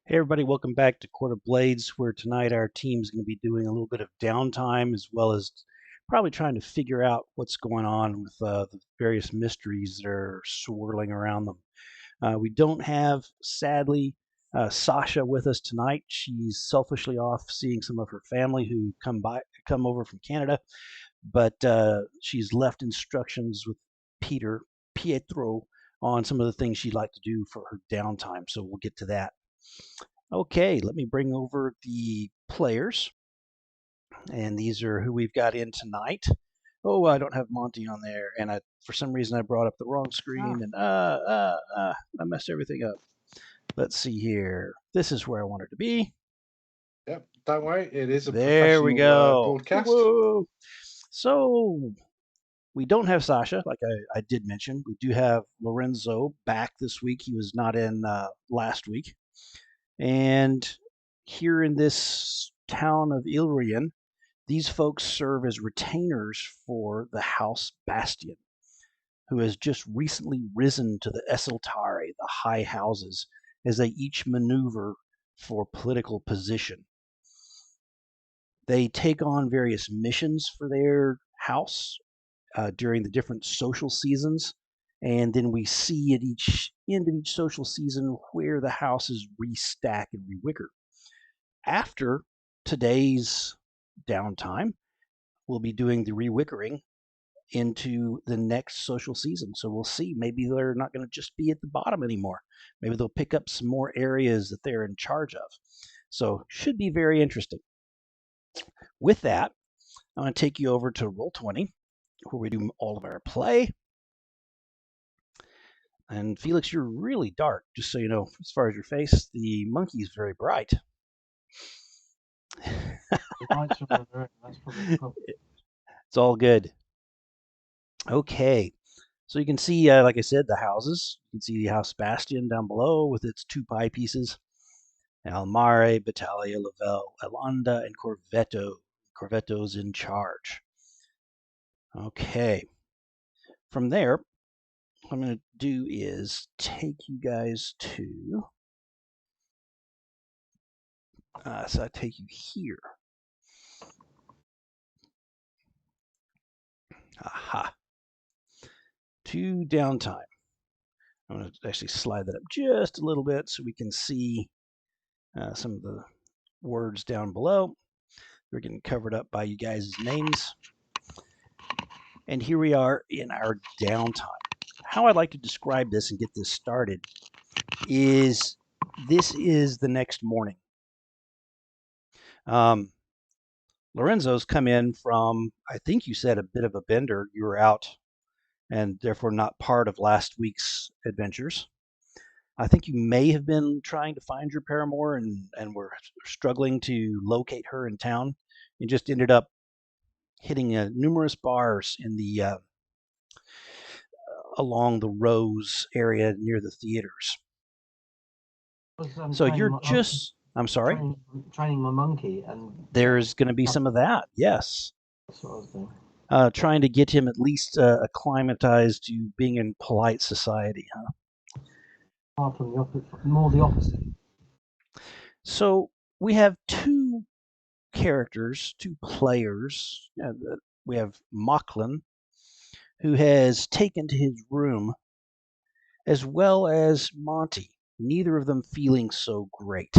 Hey everybody, welcome back to Court of Blades, where tonight our team's going to be doing a little bit of downtime as well as probably trying to figure out what's going on with the various mysteries that are swirling around them. We don't have, sadly, Sasha with us tonight. She's selfishly off seeing some of her family who come over from Canada, but she's left instructions with Pietro, on some of the things she'd like to do for her downtime. So we'll get to that. Okay, let me bring over the players. And these are who we've got in tonight. Oh, I don't have Monty on there. And for some reason, I brought up the wrong screen and I messed everything up. Let's see here. This is where I wanted to be. Yep, don't worry. It is a There we professional go. broadcast. Whoa. So we don't have Sasha, like I did mention. We do have Lorenzo back this week. He was not in last week. And here in this town of Ilrian, these folks serve as retainers for the House Bastion, who has just recently risen to the Esiltari, the high houses, as they each maneuver for political position. They take on various missions for their house during the different social seasons, and then we see at each end of each social season where the houses restack and rewicker. After today's downtime, we'll be doing the rewickering into the next social season. So we'll see. Maybe they're not going to just be at the bottom anymore. Maybe they'll pick up some more areas that they're in charge of. So should be very interesting. With that, I'm going to take you over to Roll20, where we do all of our play. And Felix, you're really dark, just so you know, as far as your face. The monkey is very bright. That's probably the problem. It's all good. Okay. So you can see, like I said, the houses. You can see the House Bastion down below with its two pie pieces. Almare, Battaglia, Lavelle, Elanda, and Corvetto. Corvetto's in charge. Okay. From there, what I'm going to do is take you guys to... so I take you here. Aha. To downtime. I'm going to actually slide that up just a little bit so we can see some of the words down below. We're getting covered up by you guys' names. And here we are in our downtime. How I'd like to describe this and get this started is this is the next morning. Lorenzo's come in from, I think you said, a bit of a bender. You were out and therefore not part of last week's adventures. I think you may have been trying to find your paramour and were struggling to locate her in town and just ended up hitting numerous bars in the along the Rose area near the theaters. So you're just, I'm sorry? Training my monkey, and there's going to be some of that, yes. That's what I was doing. Trying to get him at least acclimatized to being in polite society, huh? Far from the opposite, more the opposite. So we have two characters, two players. We have Mocklin, who has taken to his room, as well as Monty, neither of them feeling so great.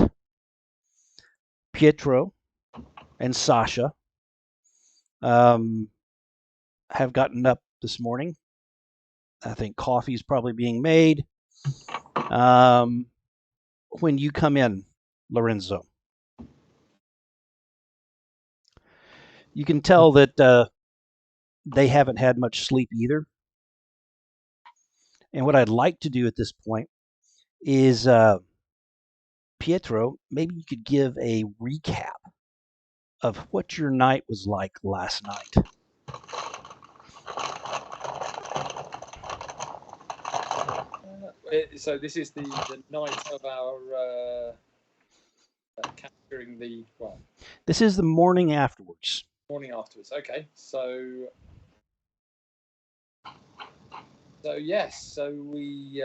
Pietro and Sasha have gotten up this morning. I think coffee's probably being made. When you come in, Lorenzo, you can tell that they haven't had much sleep either. And what I'd like to do at this point is, Pietro, maybe you could give a recap of what your night was like last night. So this is the night of our capturing the, well... This is the morning afterwards. Morning afterwards, okay. So yes, so we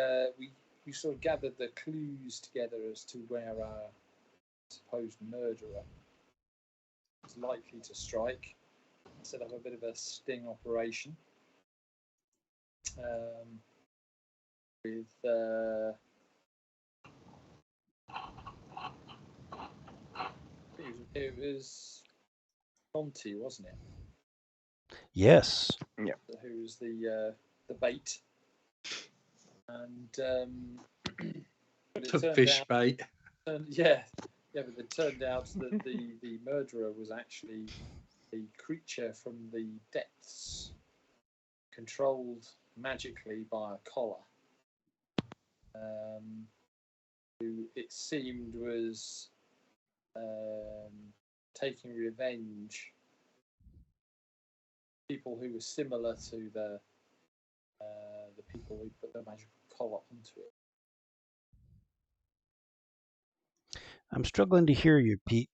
sort of gathered the clues together as to where our supposed murderer is likely to strike. Set up a bit of a sting operation with it was Monty, wasn't it? Yes. Yeah. Who was the bait, and but it The turned fish out, bait. but it turned out that the murderer was actually a creature from the depths, controlled magically by a collar, who it seemed was taking revenge. People who were similar to the people who put the magical collar onto it. I'm struggling to hear you, Pete.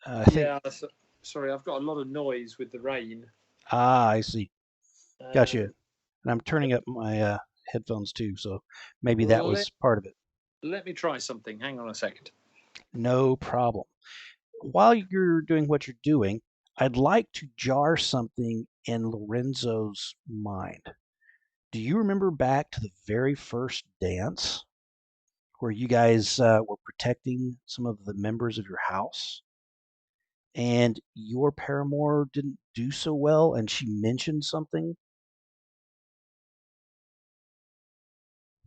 I think... Yeah, sorry, I've got a lot of noise with the rain. I see. Gotcha. And I'm turning up my headphones too, so maybe that was part of it. Let me try something. Hang on a second. No problem. While you're doing what you're doing, I'd like to jar something in Lorenzo's mind. Do you remember back to the very first dance where you guys were protecting some of the members of your house? And your paramour didn't do so well, and she mentioned something?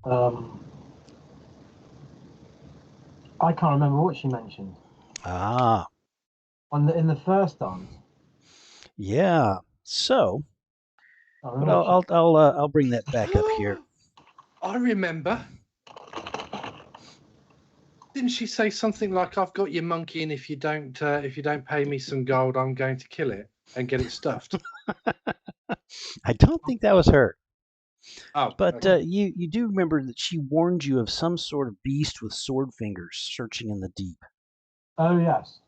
I can't remember what she mentioned. Ah. In the first dance. Yeah. So, I'll bring that back up here. I remember. Didn't she say something like, "I've got your monkey, and if you don't pay me some gold, I'm going to kill it and get it stuffed"? I don't think that was her. Oh, but okay. you do remember that she warned you of some sort of beast with sword fingers searching in the deep. Oh yes.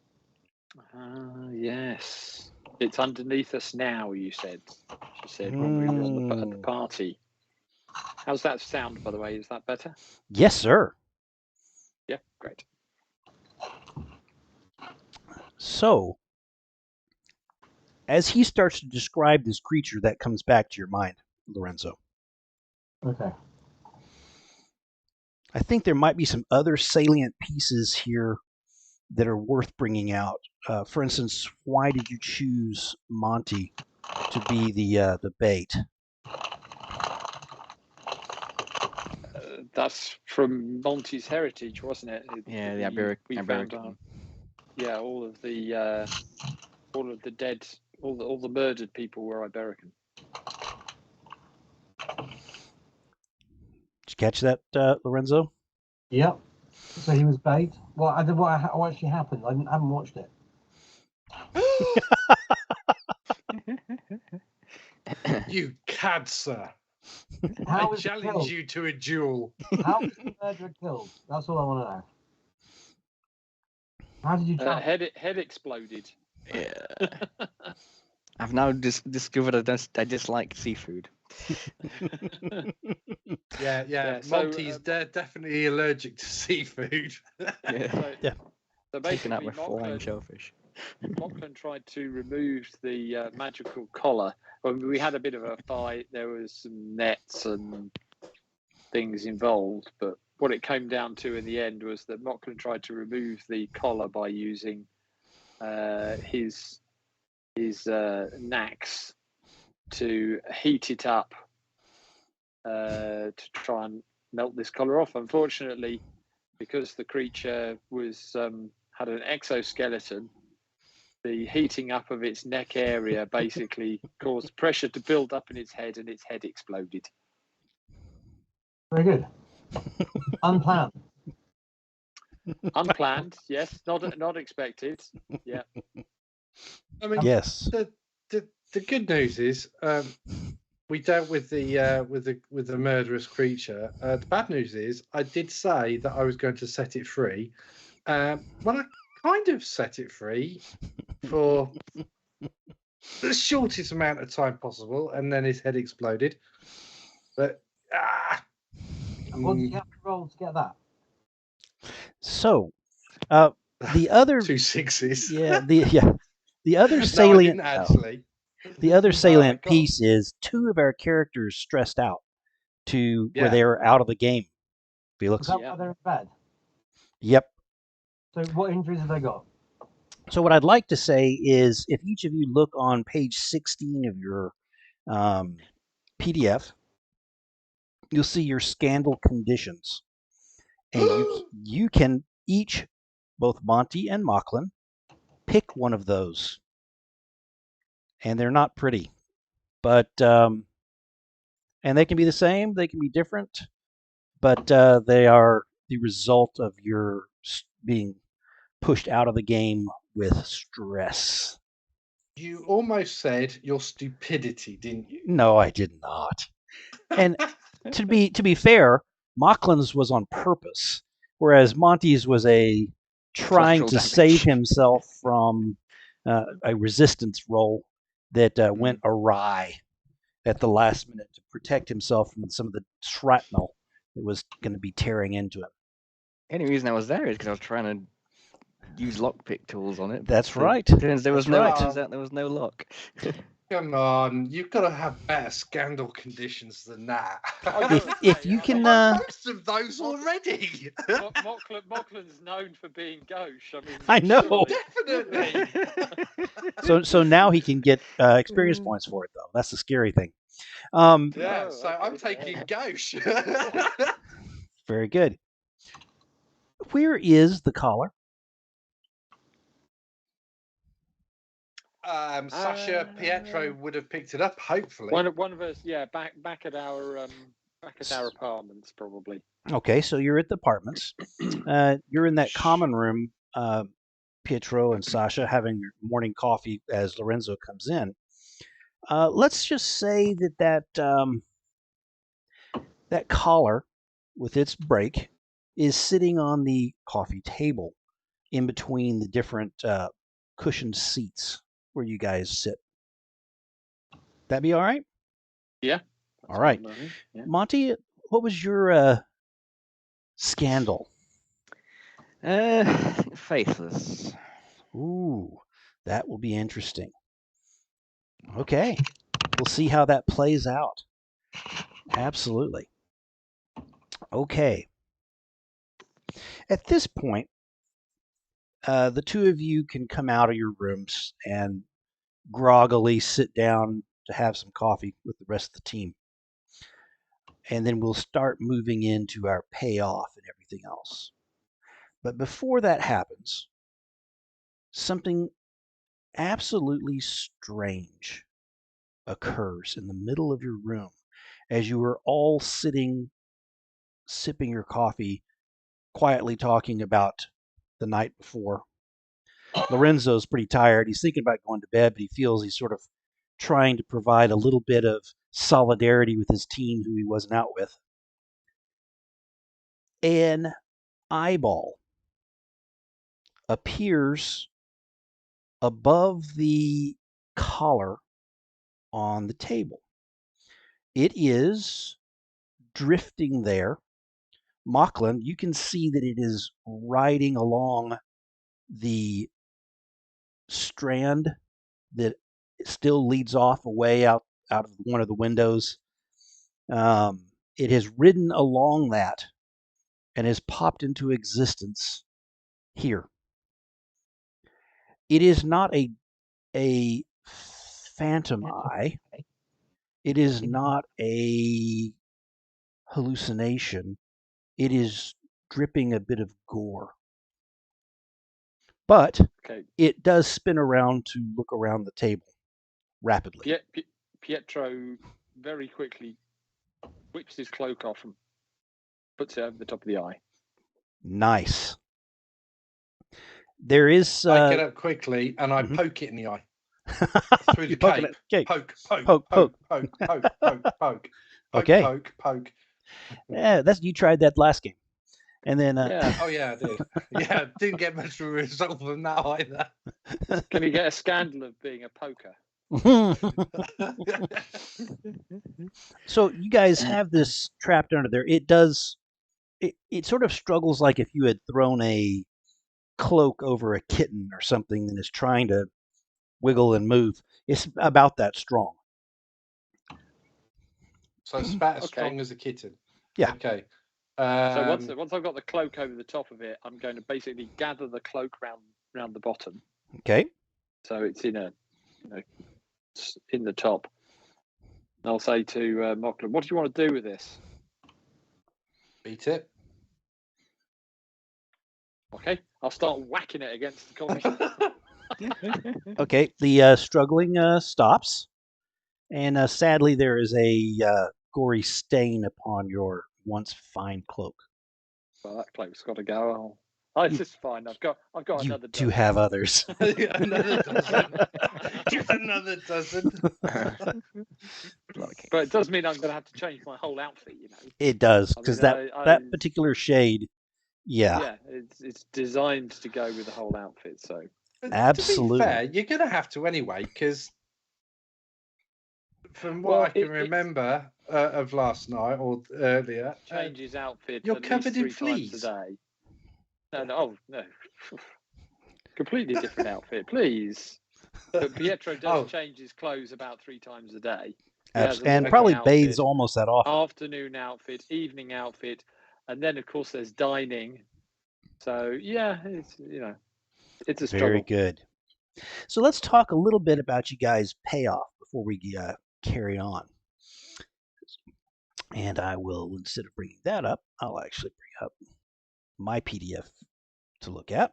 Yes. It's underneath us now, you said. She said when we were at the party. How's that sound, by the way? Is that better? Yes, sir. Yeah, great. So, as he starts to describe this creature, that comes back to your mind, Lorenzo. Okay. I think there might be some other salient pieces here that are worth bringing out. For instance, why did you choose Monty to be the bait? That's from Monty's heritage, wasn't it? Yeah, the Iberican. Found out. Yeah, all of the dead, all the murdered people were Iberican. Did you catch that, Lorenzo? Yep. So he was bait. What actually happened? I haven't watched it. You cad, sir. How I challenge you to a duel. How was the murderer killed? That's all I want to know. How did you head exploded. Yeah. I've now discovered I dislike seafood. Yeah. Monty's definitely allergic to seafood. Yeah. So taking out my flying shellfish. Lachlan tried to remove the magical collar. We had a bit of a fight. There was some nets and things involved, but what it came down to in the end was that Lachlan tried to remove the collar by using his knacks to heat it up to try and melt this collar off. Unfortunately, because the creature was had an exoskeleton, the heating up of its neck area basically caused pressure to build up in its head, and its head exploded. Very good. Unplanned. Unplanned, yes. Not expected. Yeah. I mean, yes. The good news is we dealt with the murderous creature. The bad news is I did say that I was going to set it free. Well, I kind of set it free for the shortest amount of time possible, and then his head exploded. But What did you have to roll to get that? So, the other 2 6s. the other No, I salient didn't actually. the other salient go on. piece is 2 of our characters stressed out to where Yeah. they were out of the game. Is Felix. that why they're in bed? Yep. So what injuries have they got? So what I'd like to say is, if each of you look on page 16 of your PDF, you'll see your scandal conditions, and you can each, both Monty and Mocklin, pick one of those, and they're not pretty, but and they can be the same, they can be different, but they are the result of your being pushed out of the game with stress. You almost said your stupidity, didn't you? No, I did not. And to be fair, Mocklin's was on purpose, whereas Monty's was a trying Collateral to damage. save himself from a resistance roll that went awry at the last minute to protect himself from some of the shrapnel that was going to be tearing into him. The only reason I was there is because I was trying to use lockpick tools on it. That's right. Turns out there was no lock. Come on, you've got to have better scandal conditions than that. If you can, most of those already. Mocklin's known for being gauche. I mean, I know. Definitely. So now he can get experience points for it, though. That's the scary thing. Yeah, so I'm taking gauche. Very good. Where is the collar? Sasha Pietro would have picked it up, hopefully. One of us, back at our apartments, probably. Okay, so you're at the apartments. You're in that common room, Pietro and Sasha, having your morning coffee as Lorenzo comes in. Let's just say that collar with its break is sitting on the coffee table in between the different cushioned seats where you guys sit. That be all right? Yeah. All right. Yeah. Monty, what was your scandal? Faithless. Ooh, that will be interesting. Okay, we'll see how that plays out. Absolutely. Okay. At this point, the 2 of you can come out of your rooms and groggily sit down to have some coffee with the rest of the team. And then we'll start moving into our payoff and everything else. But before that happens, something absolutely strange occurs in the middle of your room as you are all sitting, sipping your coffee, quietly talking about the night before. Lorenzo's pretty tired. He's thinking about going to bed, but he feels he's sort of trying to provide a little bit of solidarity with his team who he wasn't out with. An eyeball appears above the collar on the table. It is drifting there. Mocklin, you can see that it is riding along the strand that still leads off away out of one of the windows. It has ridden along that and has popped into existence here. It is not a phantom eye. It is not a hallucination. It is dripping a bit of gore. But it does spin around to look around the table rapidly. Pietro very quickly whips his cloak off and puts it over the top of the eye. Nice. There is. I get up quickly and I poke it in the eye. Through the cape. Poke. Okay. Poke. Yeah, you tried that last game. And then. Oh, yeah, I did. Yeah, didn't get much of a result from that either. Can you get a scandal of being a poker? So you guys have this trapped under there. It does it sort of struggles like if you had thrown a cloak over a kitten or something and is trying to wiggle and move. It's about that strong. So it's about as Okay. strong as a kitten. Yeah. Okay. So once I've got the cloak over the top of it, I'm going to basically gather the cloak round the bottom, Okay. so it's in the top. And I'll say to Mocklin, "What do you want to do with this?" beat it. Okay, I'll start whacking it against the corner. Okay. The struggling stops, and sadly, there is a gory stain upon your once fine cloak. Well, that cloak's got to go. Oh, it's just fine. I've got You another. do have others. Another dozen. Another dozen. But it does mean I'm going to have to change my whole outfit. It does, I because mean, that particular shade, yeah, yeah, it's designed to go with the whole outfit. So But absolutely. To be fair, you're going to have to anyway, because from what I can remember of last night or earlier, changes outfit. you're at covered least in 3 times fleas. a day. No. Completely different outfit, please. But Pietro does change his clothes about 3 times a day. And probably bathes almost that often. Afternoon outfit, evening outfit, and then of course there's dining. So yeah, it's a struggle. Very good. So let's talk a little bit about you guys' payoff before we carry on. And I will, instead of bringing that up, I'll actually bring up my PDF to look at.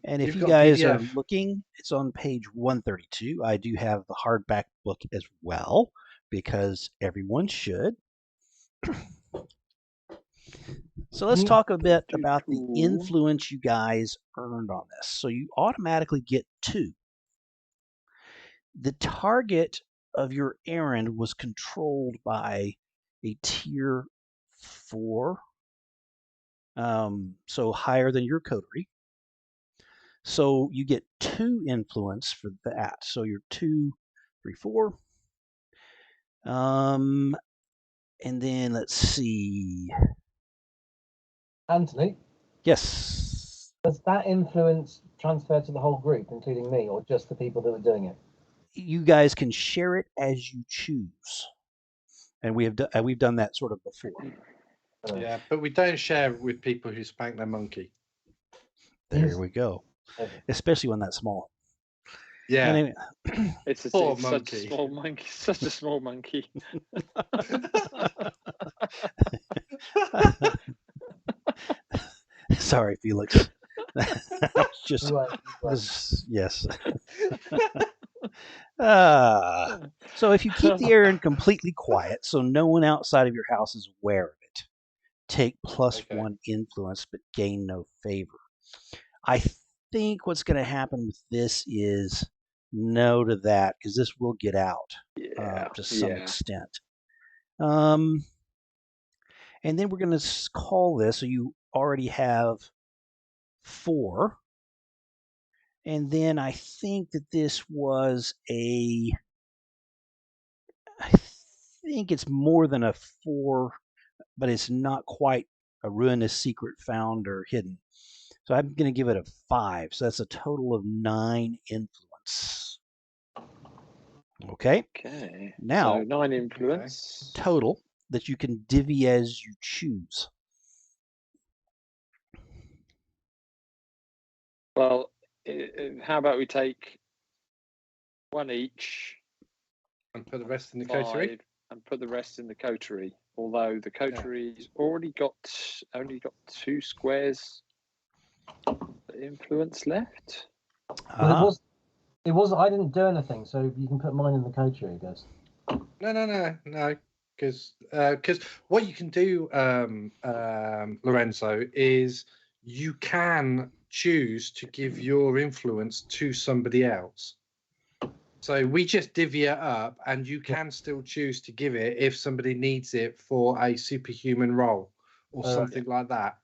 And if you guys are looking, it's on page 132. I do have the hardback book as well, because everyone should. So let's talk a bit about the influence you guys earned on this. So you automatically get 2. The target of your errand was controlled by a tier 4, so higher than your coterie. So you get 2 influence for that. So you're 2, 3, 4. And then let's see. Anthony, Yes. does that influence transfer to the whole group, including me, or just the people that are doing it? You guys can share it as you choose, and we've done that sort of before. Yeah, but we don't share it with people who spank their monkey. There we go. Especially when that's small. Yeah. Anyway, it's such a small monkey. Such a small monkey. Sorry, Felix. Just yes. So if you keep the errand completely quiet, so no one outside of your house is aware of it, take +1 influence but gain no favor. I think what's going to happen with this is no to that, because this will get out to some extent. And then we're going to call this, so you already have 4. And then I think that this was I think it's more than a 4, but it's not quite a ruinous secret found or hidden. So I'm going to give it a 5. So that's a total of 9 influence. Okay. Okay. Now, so 9 influence total that you can divvy as you choose. Well, how about we take 1 each and put the rest in the coterie? And put the rest in the coterie. Although the coterie's only got 2 squares influence left. Well, it was. I didn't do anything, so you can put mine in the coterie, I guess. No. Because what you can do, Lorenzo, is you can choose to give your influence to somebody else. So we just divvy it up, and you can still choose to give it if somebody needs it for a superhuman role or something like that.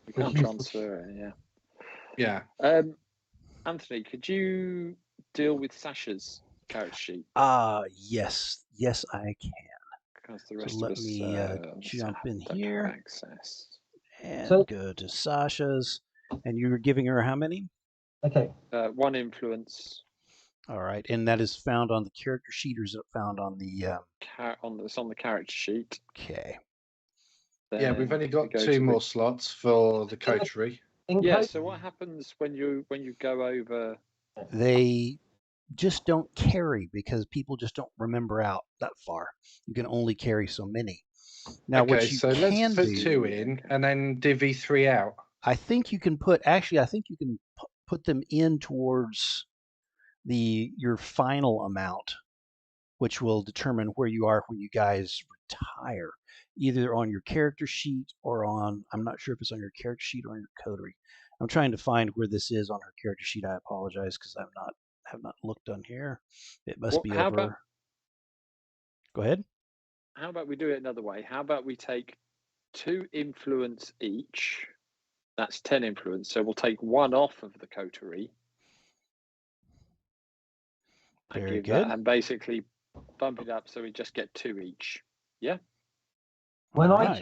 You can't transfer it, yeah. Anthony, could you deal with Sasha's character sheet? Yes, I can. Because the So rest let of us me jump in don't here. have access. And So- go to Sasha's. And you were giving her how many? Okay. 1 influence. All right. And that is found on the character sheet, or is it found on the... It's on the character sheet. Okay. Yeah, we've Then only we got go 2 to more slots for the coterie. Yeah. So what happens when you go over? They just don't carry because people just don't remember out that far. You can only carry so many. Now, Okay, what you so can let's put do, 2 in and then divvy 3 out. I think you can put, actually, I think you can put them in towards your final amount, which will determine where you are when you guys retire, either on your character sheet or on, I'm not sure if it's on your character sheet or on your coterie. I'm trying to find where this is on her character sheet. I apologize because have not looked on here. It must be How over. about, Go ahead. how about we do it another way? How about we take 2 influence each? That's 10 influence. So we'll take 1 off of the coterie. Very good. And basically bump it up so we just get 2 each. Yeah. When All I right.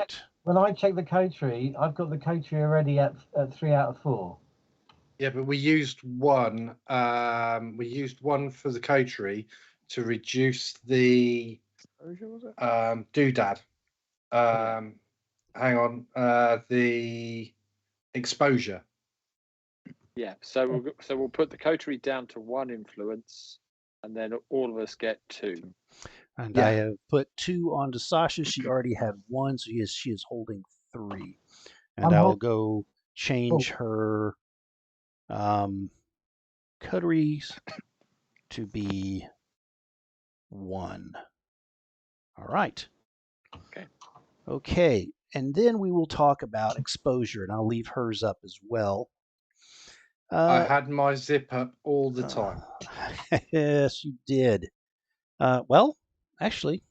check the coterie, I've got the coterie already at 3 out of 4. Yeah, but we used 1. We used 1 for the coterie to reduce the doodad. Hang on, the exposure. Yeah. So we'll put the coterie down to 1 influence, and then all of us get 2. And Yeah. I have put 2 onto Sasha. She already had 1, so she is holding 3. And I will go change her coteries to be 1. All right. Okay. Okay. And then we will talk about exposure, and I'll leave hers up as well. I had my zip up all the time. Yes, you did. Well, actually,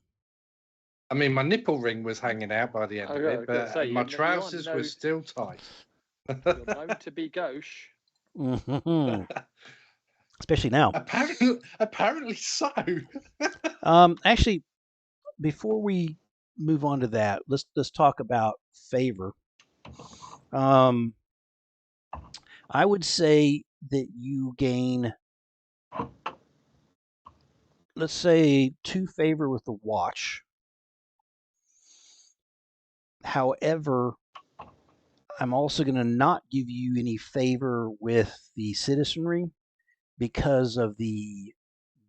I mean, my nipple ring was hanging out by the end of it, but say, my you're trousers known- were still tight. You're known to be gauche. especially now. Apparently so. Actually, before we move on to that, let's talk about favor. I would say that you gain, let's say, 2 favor with the watch. However, I'm also going to not give you any favor with the citizenry because of the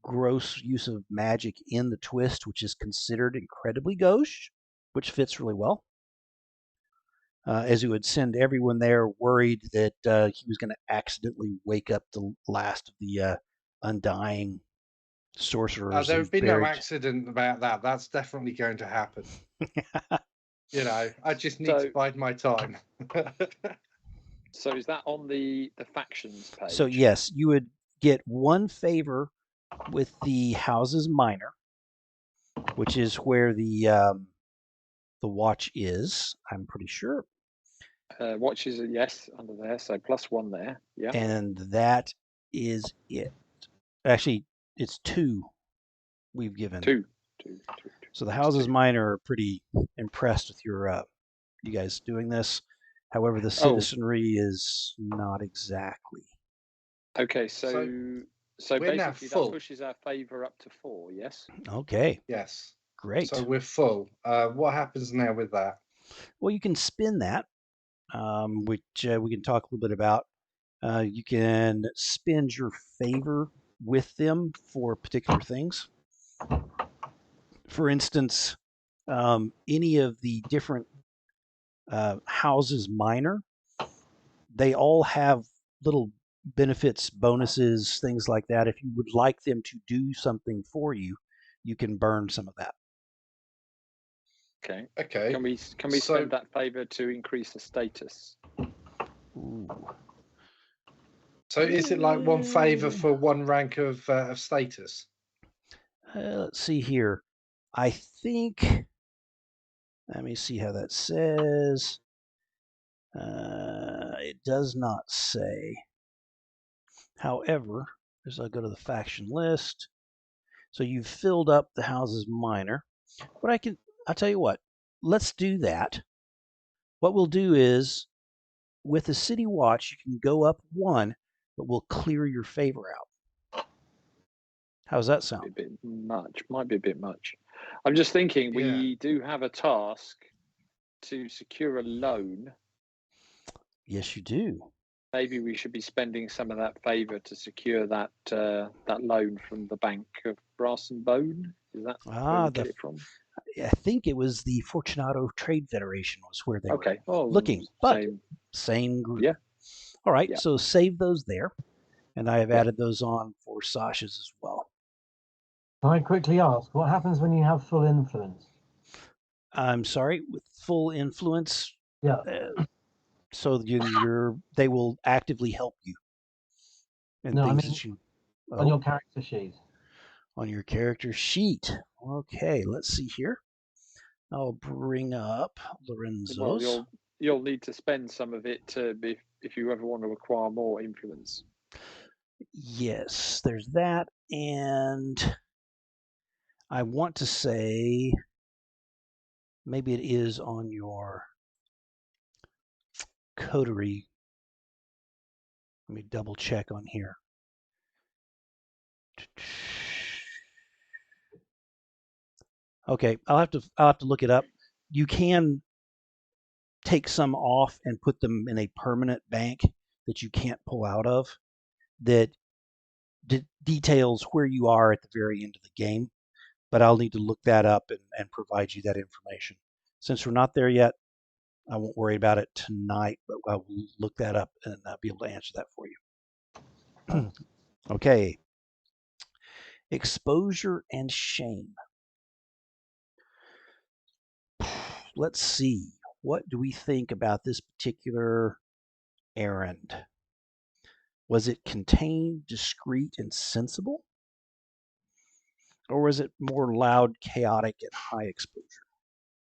gross use of magic in the twist, which is considered incredibly gauche, which fits really well. As he would send everyone there worried that he was going to accidentally wake up the last of the undying sorcerers. There and have been buried... no accident about that. That's definitely going to happen. I just need to bide my time. So is that on the factions page? So yes, you would get 1 favor with the houses minor, which is where the watch is. I'm pretty sure. Watch is yes under there, so +1 there. Yeah. And that is it. Actually, it's 2 we've given. 2. So the houses minor are pretty impressed with you guys doing this. However, the citizenry is not exactly. Okay, so we're now basically full. that pushes our favor up to 4. Yes. Okay. Yes. Great. So we're full. What happens now with that? Well, you can spin that, which we can talk a little bit about. You can spend your favor with them for particular things. For instance, any of the different houses minor, they all have little benefits, bonuses, things like that. If you would like them to do something for you, you can burn some of that. Okay. Okay. Can we spend that favor to increase the status? Ooh. So is it like 1 favor for 1 rank of status? Let's see here. I think. Let me see how that says. It does not say. However, as I go to the faction list, so you've filled up the houses minor. What I can, I'll tell you what. Let's do that. What we'll do is, with the City Watch, you can go up 1, but we'll clear your favor out. How's that Be a sound? bit much. Might be a bit much. I'm just thinking we do have a task to secure a loan. Yes, you do. Maybe we should be spending some of that favour to secure that that loan from the Bank of Brass and Bone. Is that where we get it from? I think it was the Fortunato Trade Federation was where they were looking, but same group. Yeah. All right, Yeah. so save those there, and I have added those on for Sasha's as well. Can I quickly ask, what happens when you have full influence? I'm sorry, with full influence. Yeah. So they will actively help you. And No, I things mean, that you on your character sheet. On your character sheet. Okay, let's see here. I'll bring up Lorenzo's. Well, you'll need to spend some of it to be if you ever want to acquire more influence. Yes, there's that, and I want to say maybe it is on your coterie. Let me double check on here. Okay, I'll have to look it up. You can take some off and put them in a permanent bank that you can't pull out of, that details where you are at the very end of the game, but I'll need to look that up and provide you that information. Since we're not there yet, I won't worry about it tonight, but I will look that up and I'll be able to answer that for you. Okay. Exposure and shame. Let's see. What do we think about this particular errand? Was it contained, discreet, and sensible? Or was it more loud, chaotic, and high exposure?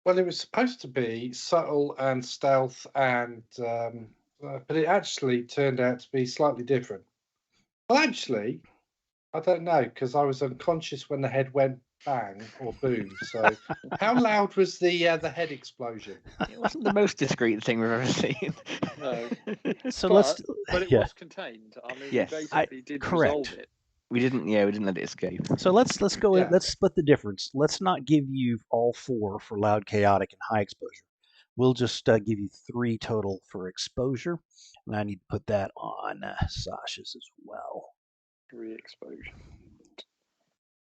Well, it was supposed to be subtle and stealth, and but it actually turned out to be slightly different. Well, actually, I don't know because I was unconscious when the head went bang or boom. So, how loud was the head explosion? It wasn't the most discreet thing we've ever seen. No. So but it was contained. I mean, Yes. we basically did correct. resolve it. We didn't let it escape. So let's go in. Yeah. Let's split the difference. Let's not give you all 4 for loud, chaotic, and high exposure. We'll just give you 3 total for exposure, and I need to put that on Sasha's as well. 3 exposure.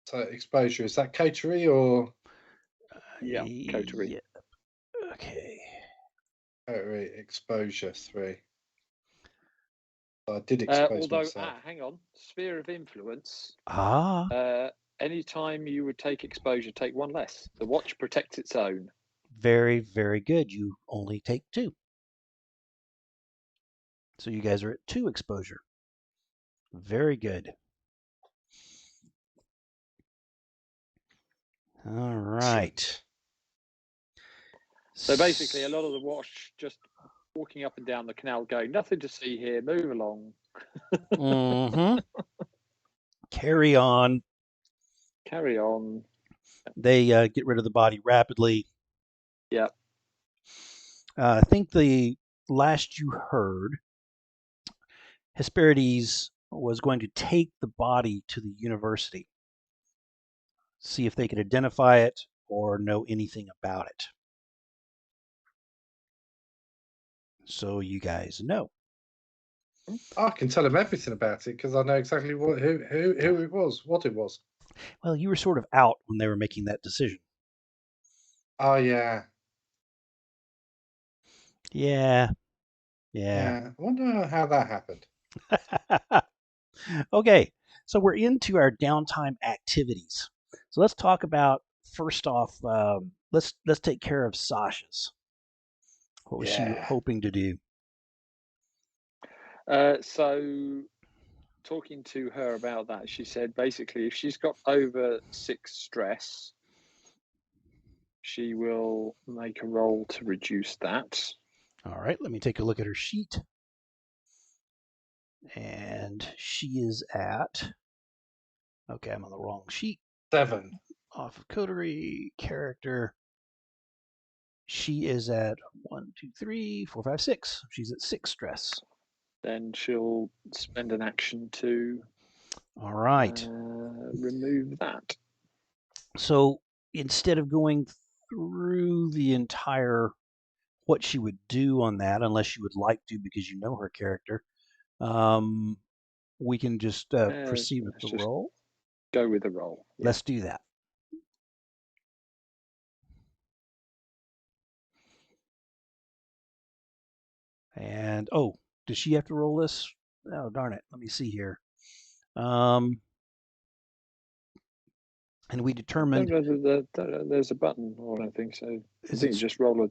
So, exposure, is that coterie or? Yeah, coterie. Yeah. Okay. Coterie, exposure 3. I did expose myself. Hang on, sphere of influence. Anytime you would take exposure, take 1 less. The watch protects its own. Very, very good. You only take 2. So you guys are at 2 exposure. Very good. All right. So basically, a lot of the watch just walking up and down the canal going, nothing to see here, move along. Mm-hmm. Carry on. Carry on. They get rid of the body rapidly. Yeah. I think the last you heard, Hesperides was going to take the body to the university, see if they could identify it or know anything about it. So you guys know. I can tell him everything about it because I know exactly who it was, what it was. Well, you were sort of out when they were making that decision. Oh yeah. Yeah. I wonder how that happened. Okay, so we're into our downtime activities. So let's talk about, first off, let's take care of Sasha's. What was she hoping to do? So talking to her about that, she said basically if she's got over 6 stress, she will make a roll to reduce that. All right, let me take a look at her sheet. And she is at, okay, I'm on the wrong sheet. 7. Off of coterie, character. She is at 1, 2, 3, 4, 5, 6. She's at 6 stress. Then she'll spend an action to All right. remove that. So instead of going through the entire what she would do on that, unless you would like to because you know her character, we can just proceed with Let's the just roll. go with the roll. Yeah. Let's do that. And oh, does she have to roll this? Oh, darn it. Let me see here. And we I don't determined. know whether there's a button, or I don't think so. I Is think it? you just roll a.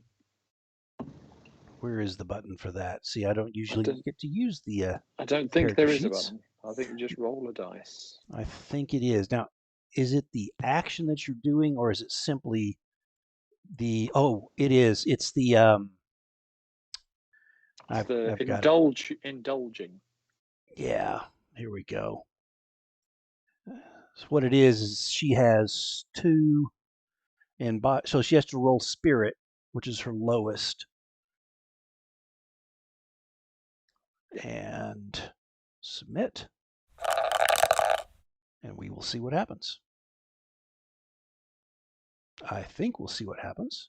Where is the button for that? See, I don't usually get to use the. I don't think character there is a sheets. button. I think you just roll a dice. I think it is. Now, is it the action that you're doing, or is it simply the? Oh, it is. It's the. It's the I've got it. indulging. Yeah, here we go. So what it is she has 2 in so she has to roll spirit, which is her lowest. And submit. And we will see what happens. I think we'll see what happens.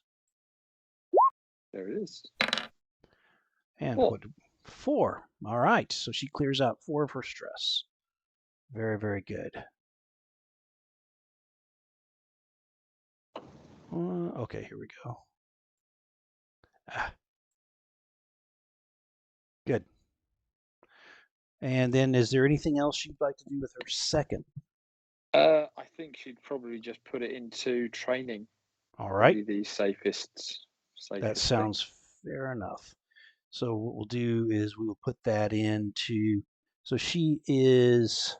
There it is. And 4. what? 4. All right. So she clears out 4 of her stress. Very, very good. Okay, here we go. Good. And then is there anything else you'd like to do with her second? I think she'd probably just put it into training. All right. Probably the safest That sounds fair enough. So what we'll do is we will put that into. So she is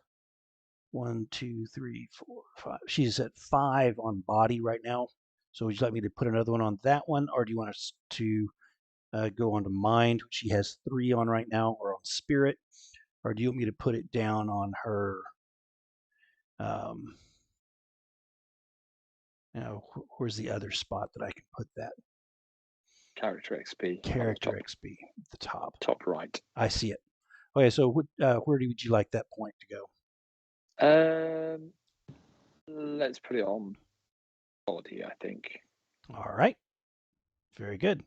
1, 2, 3, 4, 5. She's at 5 on body right now. So would you like me to put another one on that one, or do you want us to go on to mind, which she has 3 on right now, or on spirit, or do you want me to put it down on her? Now, where's the other spot that I can put that? Character XP. Character XP at the top. Top right. I see it. Okay, so where would you like that point to go? Let's put it on body, I think. All right. Very good.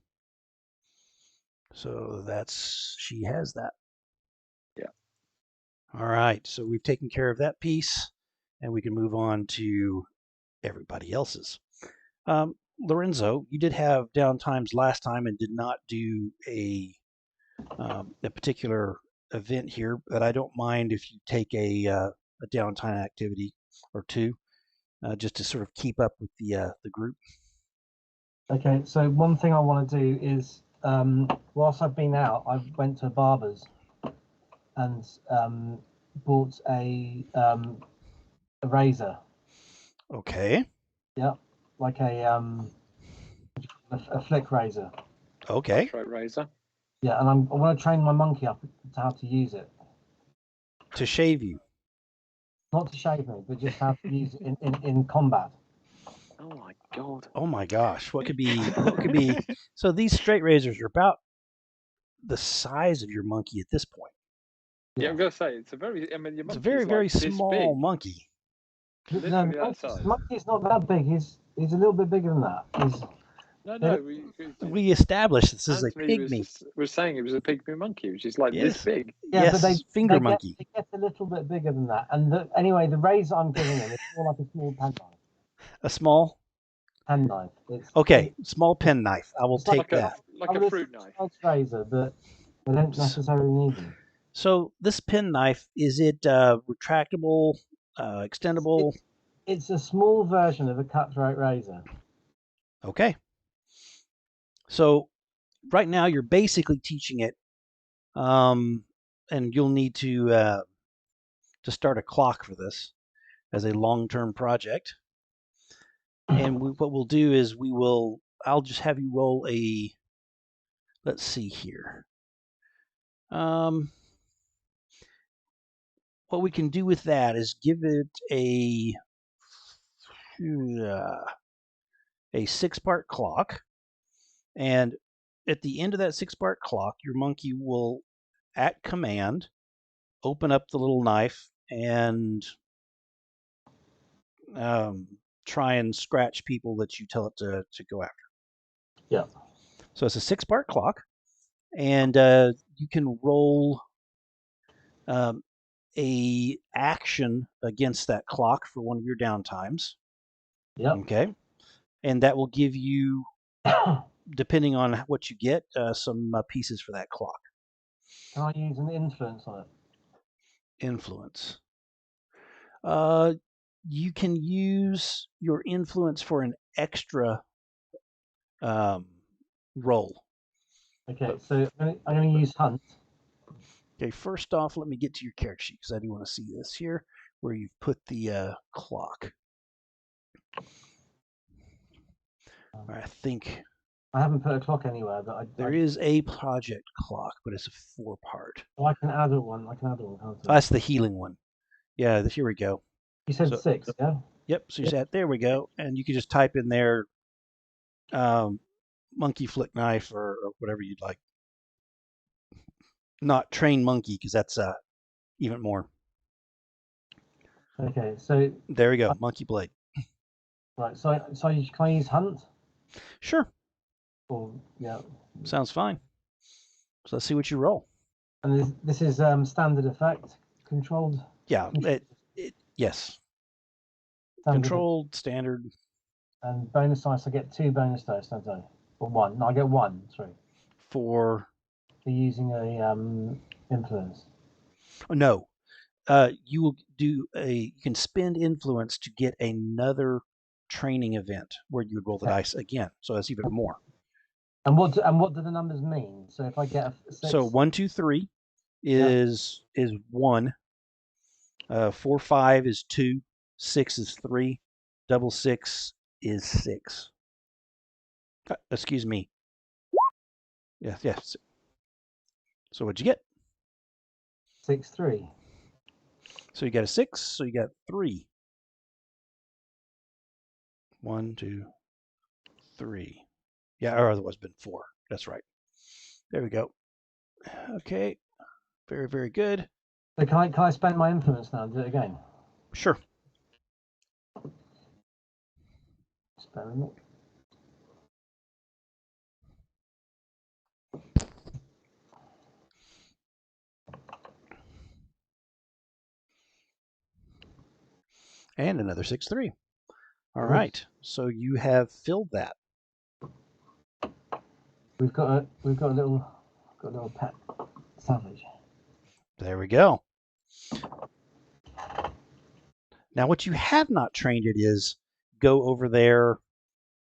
So she has that. Yeah. All right. So we've taken care of that piece, and we can move on to everybody else's. Lorenzo, you did have downtimes last time and did not do a particular event here, but I don't mind if you take a downtime activity or 2, just to sort of keep up with the group. Okay, so one thing I want to do is, whilst I've been out, I went to a barber's and bought a razor. Okay. Yeah, like a flick razor. Okay. Throat razor. Yeah, and I want to train my monkey up to how to use it. To shave you. Not to shave me, but just how to use it in combat. Oh my god. Oh my gosh. What could be so these straight razors are about the size of your monkey at this point. Yeah, I'm gonna say it's a very it's a very, very small monkey. Literally that size. Monkey's not that big, he's a little bit bigger than that. No, we established this is a pygmy. Was saying it was a pygmy monkey, which is like this big. Yeah, yes, but finger monkey. It gets a little bit bigger than that. And anyway, the razor I'm giving him is more like a small penknife. A small penknife. Small penknife. I will take that. Like a fruit knife. Razor, but they don't necessarily need them. So this penknife, is it retractable, extendable? It's a small version of a cutthroat razor. Okay. So right now you're basically teaching it, and you'll need to start a clock for this as a long-term project. And what we'll do is I'll just have you roll a, let's see here. What we can do with that is give it a 6-part clock. And at the end of that 6-part clock, your monkey will, at command, open up the little knife and try and scratch people that you tell it to go after. Yeah. So it's a 6-part clock, and you can roll a action against that clock for one of your downtimes. Yeah. Okay. And that will give you, depending on what you get, some pieces for that clock. Can I use an influence on it? Influence. You can use your influence for an extra roll. Okay, so I'm going to use hunt. Okay, first off, let me get to your character sheet because I do want to see this here, where you've put the clock. I think I haven't put a clock anywhere, but there is a project clock, but it's a 4-part. Oh, I can add one. Can't I? That's the healing one. Yeah, here we go. You said 6, yeah? Yep. So you said, there we go, and you can just type in there, monkey flick knife or whatever you'd like. Not train monkey because that's even more. Okay, so there we go, monkey blade. Right. So can I use hunt? Sure. Or yeah. Sounds fine. So let's see what you roll. And this is standard effect, controlled. Yeah. Yes. Standard controlled, standard. And bonus dice, I get 2 bonus dice, don't I? Or 1. No, I get 1. Sorry. For using a influence. No. You will do you can spend influence to get another training event where you would roll the dice again. So that's even more. And what do the numbers mean? So if I get a 6. So 1, 2, 3 is 1. 4, 5 is 2. 6 is 3. Double 6 is 6. Excuse me. Yes. So what'd you get? 6, 3. So you got a 6. So you got 3. 1, 2, 3. Yeah, or otherwise been 4. That's right. There we go. Okay. Very, very good. So can I spend my influence now and do it again? Sure. Spare me. And another 6, 3. All right. So you have filled that. We've got a little pet savage. There we go. Now what you have not trained it is go over there,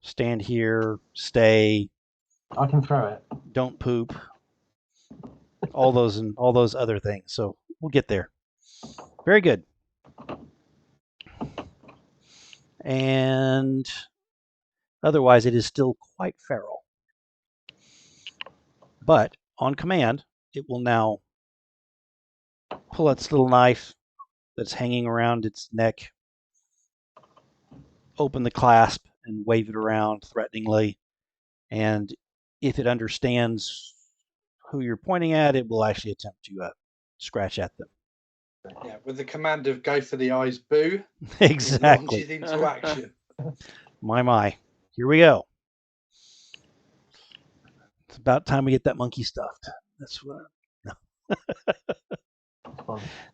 stand here, stay. I can throw it. Don't poop. all those other things. So we'll get there. Very good. And otherwise, it is still quite feral. But on command, it will now pull its little knife that's hanging around its neck, open the clasp, and wave it around threateningly. And if it understands who you're pointing at, it will actually attempt to scratch at them. Yeah, with the command of go for the eyes, boo. Exactly. It launches into action. My. Here we go. It's about time we get that monkey stuffed. That's what. No.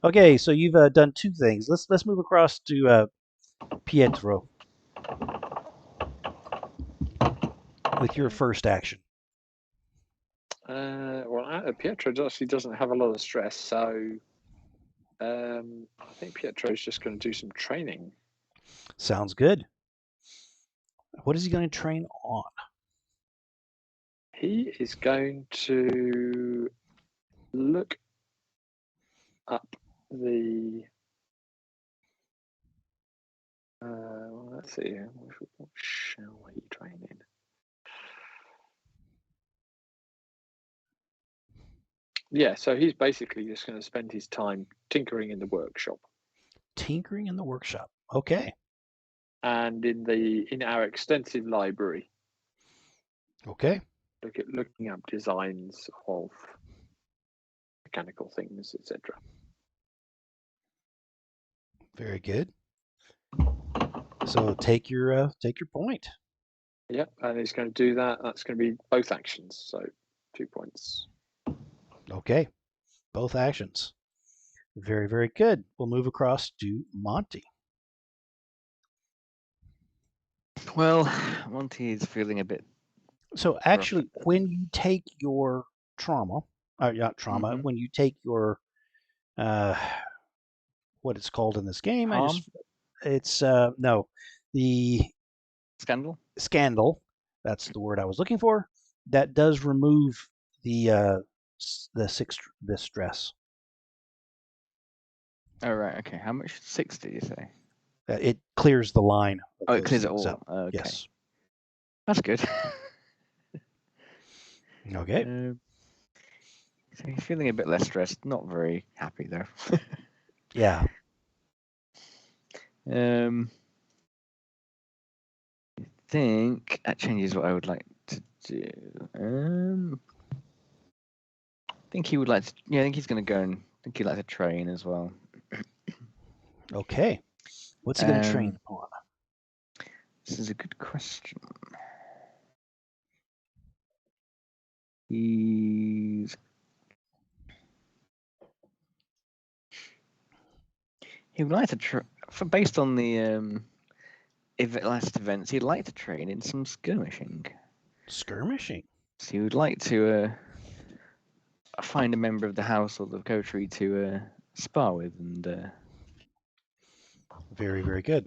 Okay, so you've done 2 things. Let's move across to Pietro with your first action. Well, Pietro actually doesn't have a lot of stress, so I think Pietro is just going to do some training. Sounds good. What is he going to train on? He is going to look up the. Let's see. What shall he train in? Yeah, so he's basically just going to spend his time tinkering in the workshop. Tinkering in the workshop. Okay. And in our extensive library. Okay. looking up designs of mechanical things, etc. Very good. So take your point. Yep, and he's going to do that. That's going to be both actions, so 2 points. Okay, both actions. Very, very good. We'll move across to Monty. Well, Monty is feeling a bit. So actually, when you take your trauma, not trauma, Mhm. when you take your what it's called in this game, Harm? it's no, the Scandal? scandal. That's the word I was looking for. That does remove the stress. Oh, right. Okay. How much? 6, did you say? It clears the line. Of Oh, it those clears it things all. out. Okay. Yes. That's good. Okay. So he's feeling a bit less stressed. Not very happy, though. Yeah. I think that changes what I would like to do. I think he would like to. Yeah, I think he's going to go and. I think he'd like to train as well. Okay. What's he going to train upon? This is a good question. He would like to based on the last events, he'd like to train in some skirmishing. Skirmishing. So he would like to find a member of the household of Kotri to spar with, and very, very good.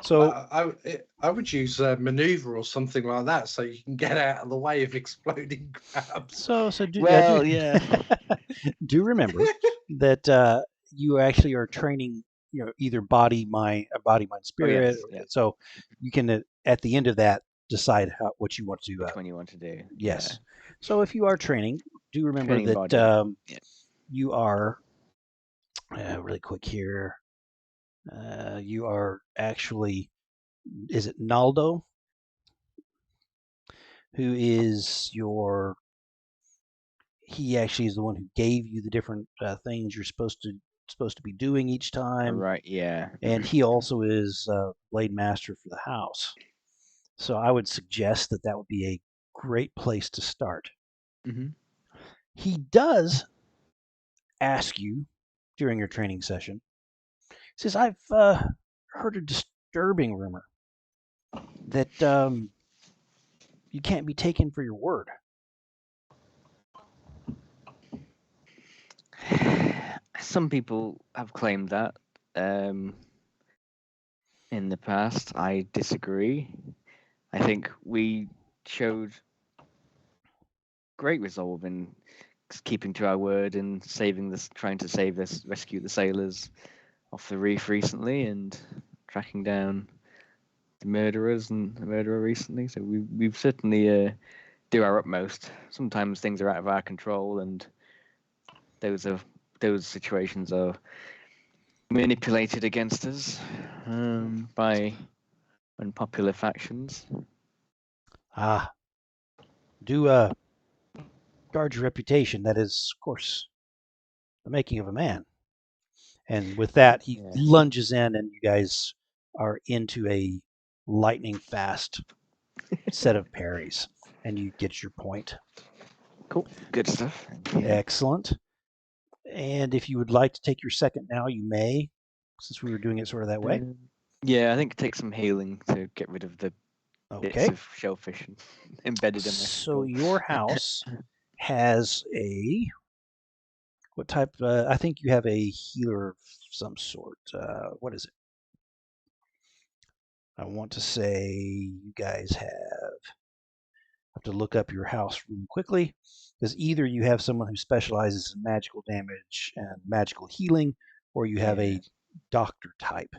So I would use maneuver or something like that, so you can get out of the way of exploding grabs. So do yeah. do remember that you actually are training, either body, mind, spirit. yes, yeah. So you can at the end of that decide what you want to do. Which one you want to do? Yes. Yeah. So if you are training, do remember Training that body. you are really quick here. You are actually, is it Naldo, who is he actually is the one who gave you the different things you're supposed to be doing each time. Right. Yeah. And he also is blade master for the house. So I would suggest that would be a great place to start. Mm-hmm. He does ask you during your training session. He says, "I've heard a disturbing rumor that you can't be taken for your word." Some people have claimed that in the past. I disagree. I think we showed great resolve in keeping to our word and trying to rescue the sailors off the reef recently, and tracking down the murderers and the murderer recently. So we've certainly do our utmost. Sometimes things are out of our control, and those situations are manipulated against us by unpopular factions. Do guard your reputation. That is, of course, the making of a man. And with that, he lunges in, and you guys are into a lightning fast set of parries, and you get your point. Cool. Good stuff. Excellent. And if you would like to take your second now, you may, since we were doing it sort of that way. Yeah, I think take some healing to get rid of the bits of shellfish embedded in my skull. So your house has what type? I think you have a healer of some sort. What is it? I want to say you guys have to look up your house really quickly, because either you have someone who specializes in magical damage and magical healing, or you have a doctor type.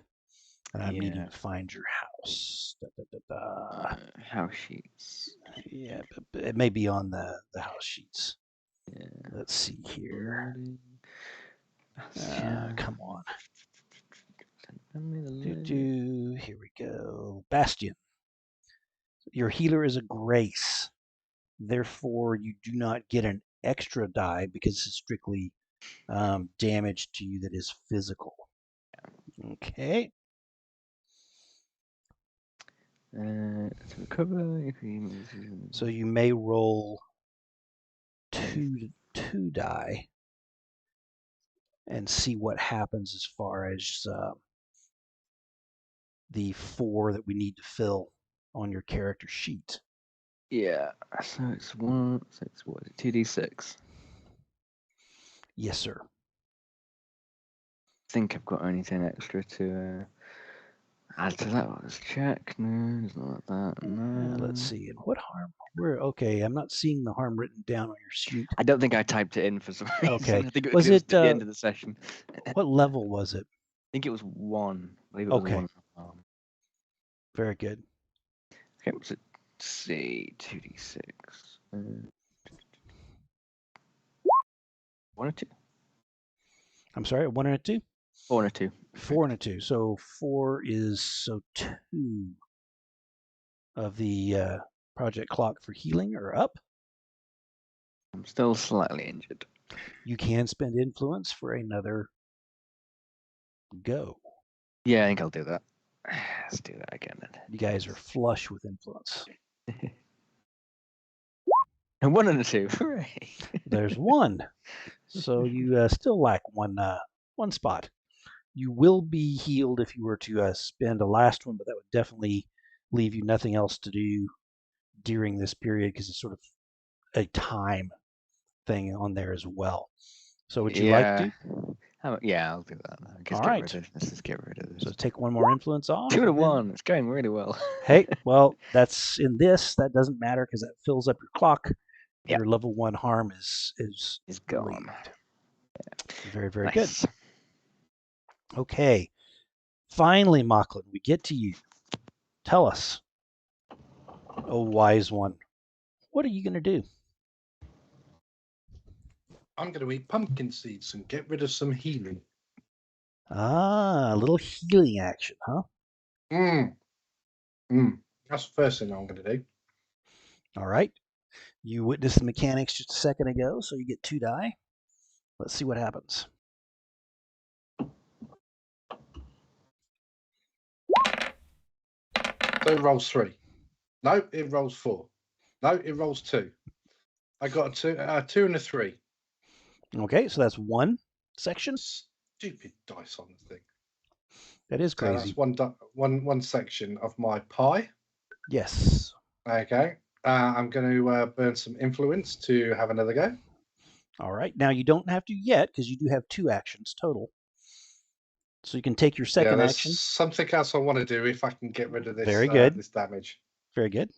And I'm needing to find your house. House sheets. Yeah, it may be on the house sheets. Yeah. Let's see here. Come on. Here we go. Bastion. Your healer is a grace. Therefore, you do not get an extra die because it's strictly damage to you that is physical. Okay. To recover, if you So you may roll two die and see what happens as far as the 4 that we need to fill on your character sheet. yeah. So it's one. So it's what? 2d6. Yes, sir. Think I've got anything extra to add to that. Let's check. No, it's not like that. No. Let's see. And what harm? Okay. I'm not seeing the harm written down on your sheet. I don't think I typed it in for some reason. Okay. I think Was it was it, at the end of the session. What level was it? I think it was 1. I believe it was Okay. 1. Very good. Okay, so let's see, 2d6. 1 or 2? I'm sorry, 1 and a 2? 4 and a 2. 4 and a 2. So 4 is 2 of the project clock for healing are up. I'm still slightly injured. You can spend influence for another go. Yeah, I think I'll do that. Let's do that again then. You guys are flush with influence. And 1 and a 2. Hooray! There's 1. So you still lack one spot. You will be healed if you were to spend a last one, but that would definitely leave you nothing else to do during this period because it's sort of a time thing on there as well. So would you like to? Yeah, I'll do that. All right. Let's just get rid of this. So take 1 more influence off. 2 to 1. It's going really well. Hey, well, that's in this. That doesn't matter because that fills up your clock. Yep. Your level 1 harm is gone. relieved. Very, very Nice. good. Okay. Finally, Mocklin, we get to you. Tell us, oh wise one, what are you going to do? I'm going to eat pumpkin seeds and get rid of some healing. Ah, a little healing action, huh? That's the first thing I'm going to do. All right. You witnessed the mechanics just a second ago, so you get 2 die. Let's see what happens. So it rolls 3. No, it rolls 4. No, it rolls 2. I got a 2 and a 3. Okay, so that's 1 section. Stupid dice on the thing. That is So crazy. that's one section of my pie. Yes. Okay. I'm going to burn some influence to have another go. All right. Now you don't have to yet because you do have 2 actions total. So you can take your second action. Something else I want to do if I can get rid of this. Very good. This damage. Very good.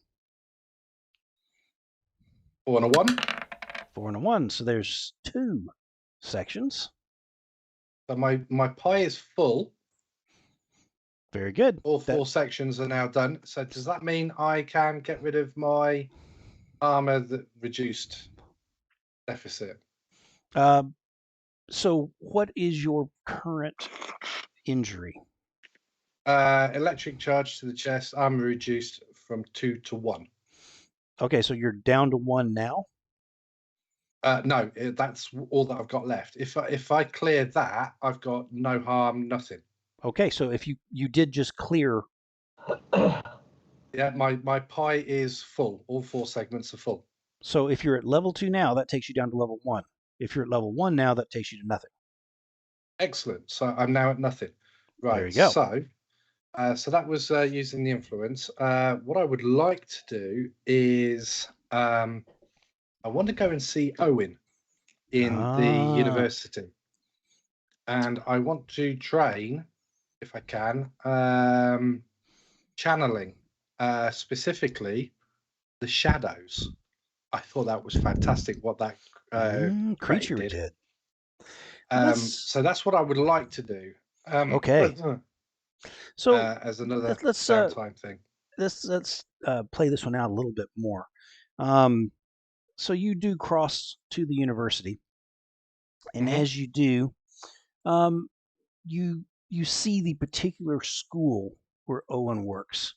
4 and a 1. 4 and a 1. So there's 2 sections. So my pie is full. Very good. All 4 sections are now done. So does that mean I can get rid of my armor that reduced deficit? So what is your current injury? Electric charge to the chest. Armor reduced from 2 to 1. Okay, so you're down to 1 now? No, that's all that I've got left. If I clear that, I've got no harm, nothing. Okay, so if you did just clear. Yeah, my pie is full. All 4 segments are full. So if you're at level 2 now, that takes you down to level 1. If you're at level 1 now, that takes you to nothing. Excellent. So I'm now at nothing. Right. There you go. So that was using the influence. What I would like to do is I want to go and see Owen in the university, and I want to train, if I can, channeling, specifically the shadows. I thought that was fantastic. What that creature did. So that's what I would like to do. Okay. So as another let's downtime thing. Let's play this one out a little bit more. So you do cross to the university, and as you do, you see the particular school where Owen works,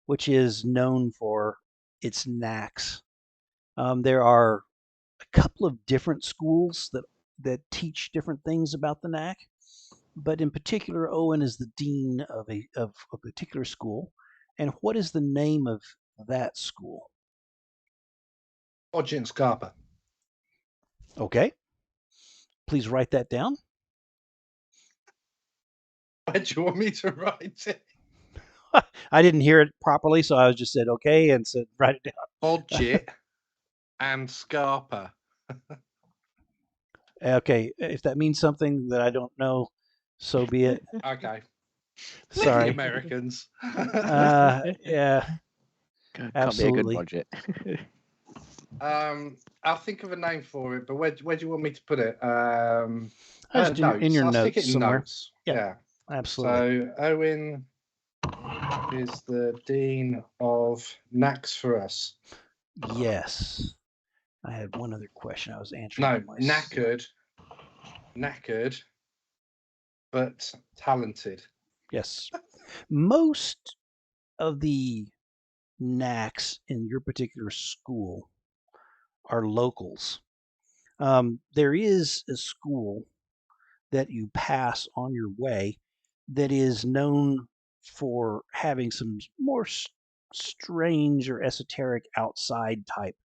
which is known for its knacks There are a couple of different schools that teach different things about the knack, but in particular, Owen is the dean of a particular school. And what is the name of that school? Bodge and Scarpa. Okay. Please write that down. Where do you want me to write it? I didn't hear it properly, so I just said okay and said write it down. Bodge and Scarpa. Okay, if that means something that I don't know, so be it. Okay. Sorry. The Americans. Yeah, Can't absolutely. be a good budget. I'll think of a name for it, but where do you want me to put it? Just in your I'll notes stick it in somewhere. notes. Yeah. Yeah. Absolutely. So Owen is the dean of knacks for us. Yes. I had one other question I was answering. No, knackered, but talented. Yes. Most of the knacks in your particular school are locals. There is a school that you pass on your way that is known for having some more strange or esoteric outside type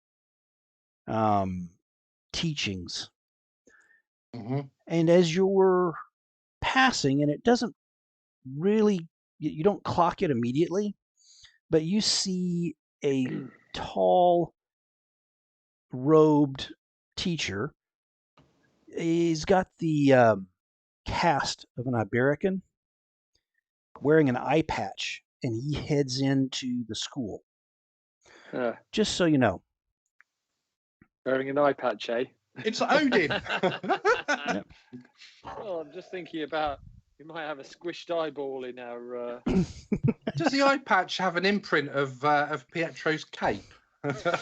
teachings. Mm-hmm. And as you're passing, and it doesn't really, you don't clock it immediately, but you see a tall, robed teacher. He's got the cast of an Iberican, wearing an eye patch, and he heads into the school. Just so you know. Wearing an eye patch, eh? It's Odin. Yep. Oh, I'm just thinking about we might have a squished eyeball in our. Does the eye patch have an imprint of Pietro's cape? No, it's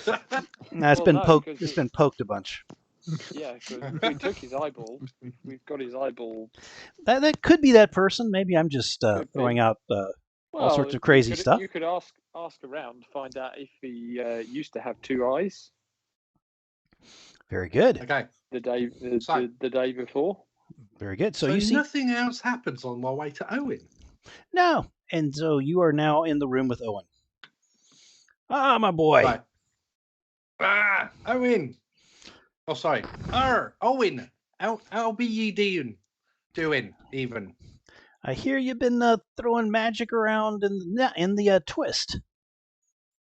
Well, been no, poked. because It's been poked a bunch. Yeah, because we took his eyeball. We've got his eyeball. That could be that person. Maybe I'm just Could be. throwing out all Well, sorts of crazy stuff. You could ask around, find out if he used to have two eyes. Very good. Okay. The day before. Very good. So So you see, nothing else happens on my way to Owen. no, and so you are now in the room with Owen. Ah, my boy. Right. Owen. Oh, sorry. Owen. How be ye doing even? I hear you've been throwing magic around in the twist.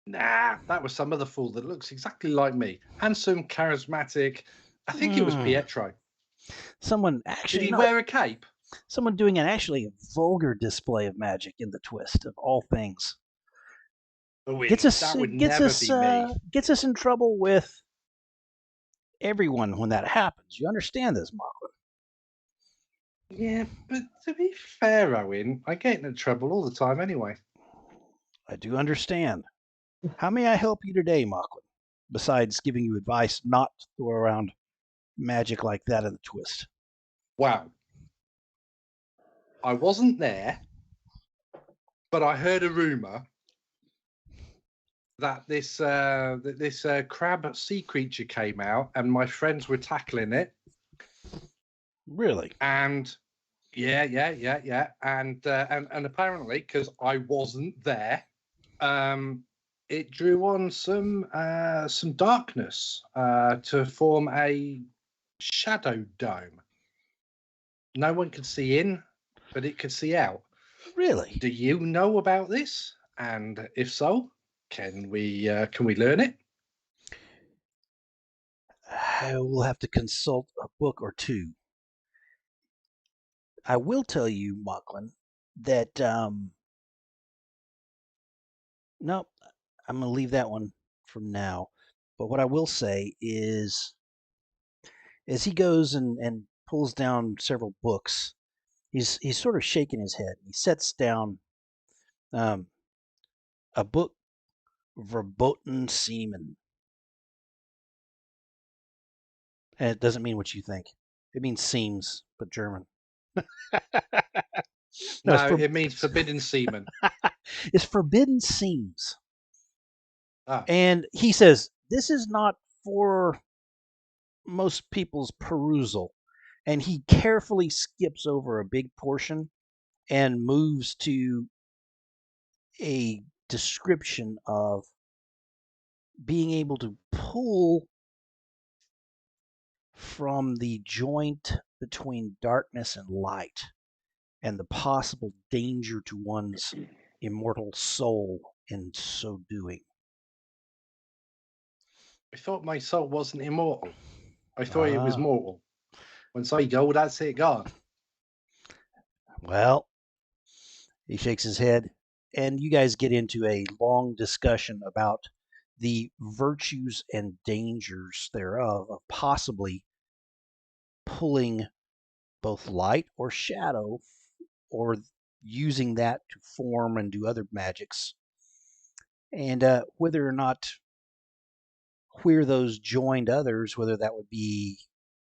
Nah, that was some other fool that looks exactly like me. Handsome, charismatic. I think it was Pietro. Someone Did actually he wear a cape? someone doing an actually vulgar display of magic in the twist of all things. Owen, Gets us that would gets never us be me. gets us in trouble with everyone when that happens. You understand this, Mocklin? Yeah, but to be fair, Owen, I get into trouble all the time anyway. I do understand. How may I help you today, Mocklin? Besides giving you advice not to throw around magic like that in the twist. Wow. I wasn't there, but I heard a rumor that this crab sea creature came out, and my friends were tackling it. Really? And yeah, and apparently, because I wasn't there, it drew on some darkness to form a shadow dome. No one could see in, but it could see out. Really? Do you know about this? And if so, can we learn it? I will have to consult a book or two. I will tell you, Mocklin, that no, I'm going to leave that one for now. But what I will say is, as he goes and pulls down several books, he's sort of shaking his head. He sets down a book, Verboten Seaman. And it doesn't mean what you think. It means seams, but German. No, it means forbidden semen. It's Forbidden Seams. Ah. And he says, this is not for most people's perusal, and he carefully skips over a big portion and moves to a description of being able to pull from the joint between darkness and light and the possible danger to one's immortal soul in so doing. I thought my soul wasn't immortal. I thought it was Ah. mortal. Once I go, that's it gone. Well, he shakes his head, and you guys get into a long discussion about the virtues and dangers thereof of possibly pulling both light or shadow, or using that to form and do other magics, and whether or not where those joined others, whether that would be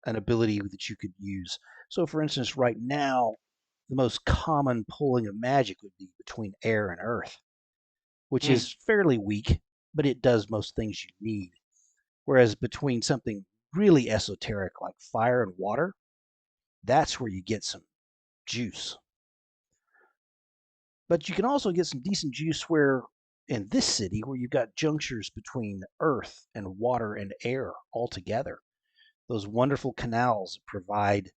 an ability that you could use. So, for instance, right now, the most common pulling of magic would be between air and earth, which is fairly weak, but it does most things you need. Whereas between something really esoteric like fire and water, that's where you get some juice. But you can also get some decent juice where in this city where you've got junctures between earth and water and air all together. Those wonderful canals provide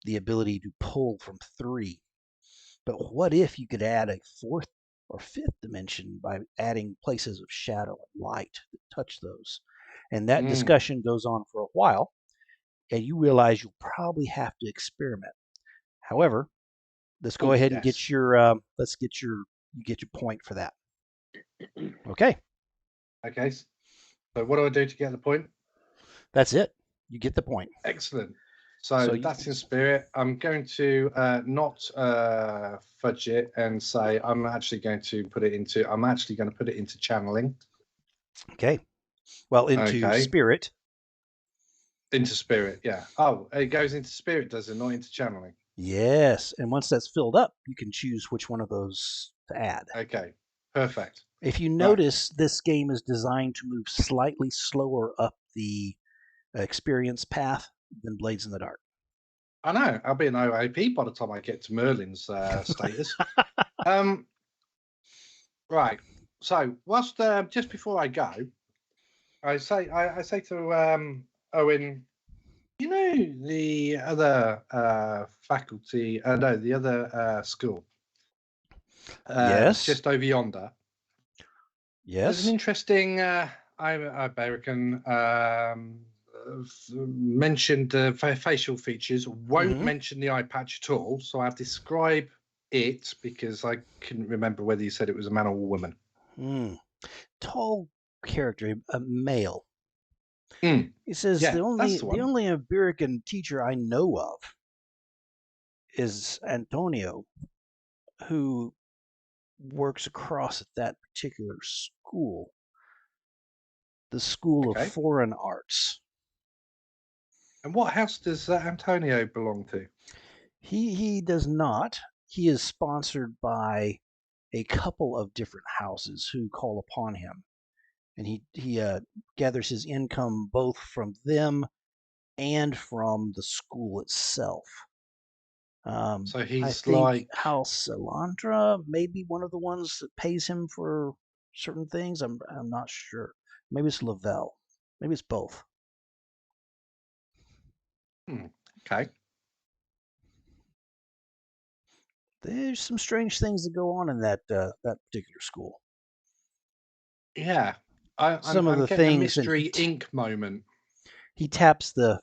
the ability to pull from three. But what if you could add a fourth or fifth dimension by adding places of shadow and light that touch those? And that discussion goes on for a while, and you realize you'll probably have to experiment. However, let's go ahead and get your you get your point for that. Okay. Okay. So what do I do to get the point? That's it. You get the point. Excellent. So that's in spirit. I'm going to not fudge it and say I'm actually going to put it into channeling. Okay. Well, into spirit. Into spirit, yeah. Oh, it goes into spirit, does it? Not into channeling. Yes. And once that's filled up, you can choose which one of those to add. Okay. Perfect. If you notice, this game is designed to move slightly slower up the experience path than Blades in the Dark. I know. I'll be an OAP by the time I get to Merlin's status. Right. So, whilst just before I go, I say to Owen, you know the other faculty? No, the other school. Yes. Just over yonder. Yes. There's an interesting American mentioned facial features. Won't mention the eye patch at all. So I'll describe it because I couldn't remember whether you said it was a man or a woman. Tall character, a male. He says Yeah, the only American teacher I know of is Antonio, who works across at that particular school, the School of Foreign Arts. And what house does Antonio belong to? He does not. He is sponsored by a couple of different houses who call upon him, and he gathers his income both from them and from the school itself. So he's I think House Elandra may be one of the ones that pays him for certain things. I'm not sure. Maybe it's Lavelle. Maybe it's both. Okay. There's some strange things that go on in that particular school. Yeah. Some of the getting things. A mystery ink moment. He taps the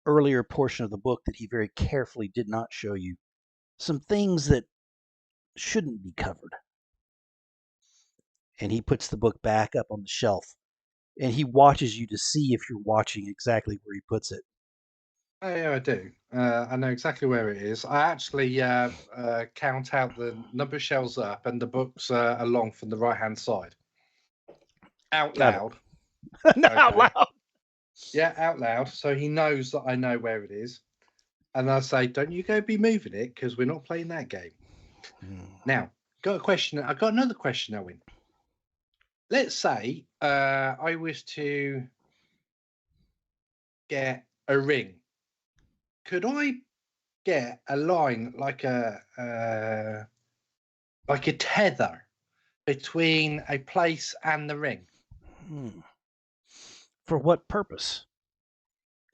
earlier portion of the book that he very carefully did not show you. Some things that shouldn't be covered. And he puts the book back up on the shelf. And he watches you to see if you're watching exactly where he puts it. Oh, yeah, I do. I know exactly where it is. I actually count out the number of shelves up and the books along from the right-hand side. Out loud. Out loud? Yeah, out loud. So he knows that I know where it is. And I say, don't you go be moving it because we're not playing that game. Now, got a question. I've got another question, Owen. let's say I was to get a ring. Could I get a line like a tether between a place and the ring? For what purpose?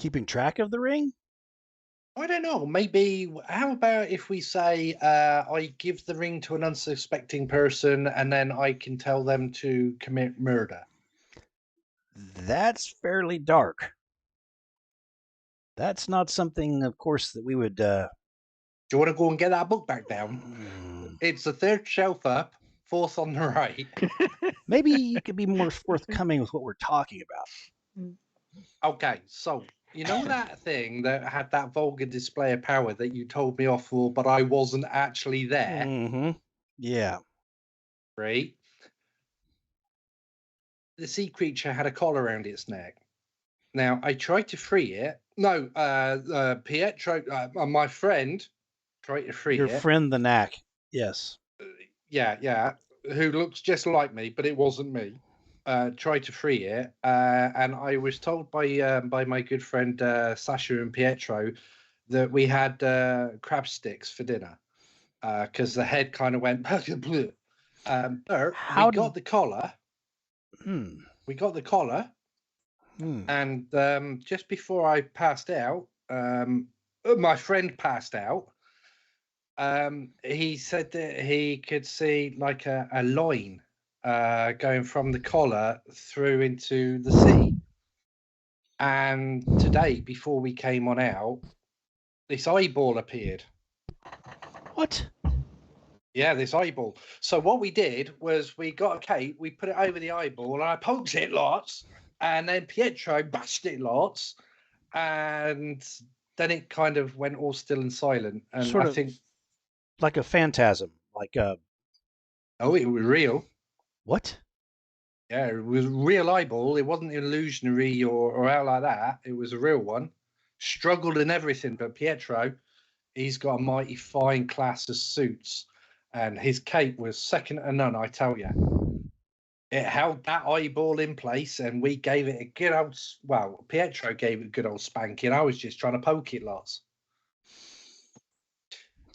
Keeping track of the ring? I don't know. Maybe. How about if we say I give the ring to an unsuspecting person, and then I can tell them to commit murder? That's fairly dark. That's not something, of course, that we would. Do you want to go and get that book back down? It's the third shelf up, fourth on the right. Maybe you could be more forthcoming with what we're talking about. Okay, so you know that thing that had that vulgar display of power that you told me off for, but I wasn't actually there, Mm-hmm. Yeah. right? The sea creature had a collar around its neck. Now I tried to free it. No, Pietro, my friend, tried to free Your it. friend the Knack. Yes. Yeah, who looks just like me, but it wasn't me. Tried to free it, and I was told by my good friend Sasha and Pietro that we had crab sticks for dinner because the head kind of went. But we got the collar. We got the collar, and just before I passed out, my friend passed out. He said that he could see like a line going from the collar through into the sea. And today, before we came on out, this eyeball appeared. What? Yeah, this eyeball. So what we did was we got a cape, we put it over the eyeball, and I poked it lots, and then Pietro bashed it lots, and then it kind of went all still and silent. And Sort I of think, like a phantasm, like a. oh, it was real. What? Yeah, it was a real eyeball. It wasn't illusionary or out like that. It was a real one. Struggled in everything, but Pietro, he's got a mighty fine class of suits, and his cape was second to none. I tell you, it held that eyeball in place, and we gave it a good old. Well, Pietro gave it a good old spanking. I was just trying to poke it lots.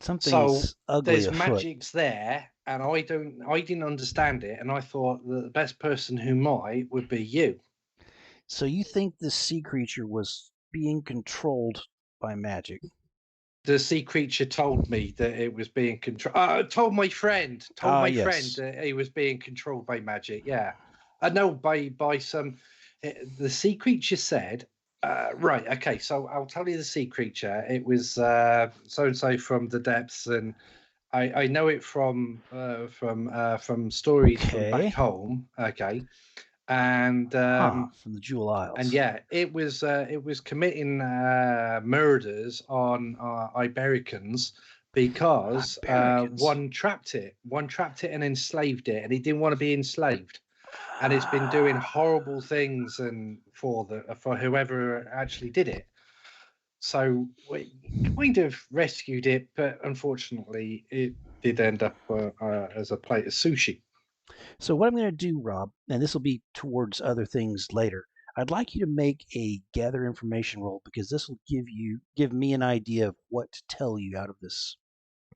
Something's ugly there's afoot. magics there, and I didn't understand it, and I thought that the best person who might would be you. So you think this sea creature was being controlled by magic? The sea creature told me that it was being controlled. Told my friend Yes. that he was being controlled by magic. Yeah, I know by some. The sea creature said, right, okay. So I'll tell you the sea creature. It was so and so from the depths, and I know it from stories from Okay. back home. Okay, and From the Jewel Isles. and yeah, it was committing murders on Ibericans because Ibericans. one trapped it and enslaved it, and he didn't want to be enslaved, and it's been doing horrible things and for whoever actually did it. So we kind of rescued it, but unfortunately, it did end up as a plate of sushi. So what I'm going to do, Rob, and this will be towards other things later, I'd like you to make a gather information roll because this will give me an idea of what to tell you out of this.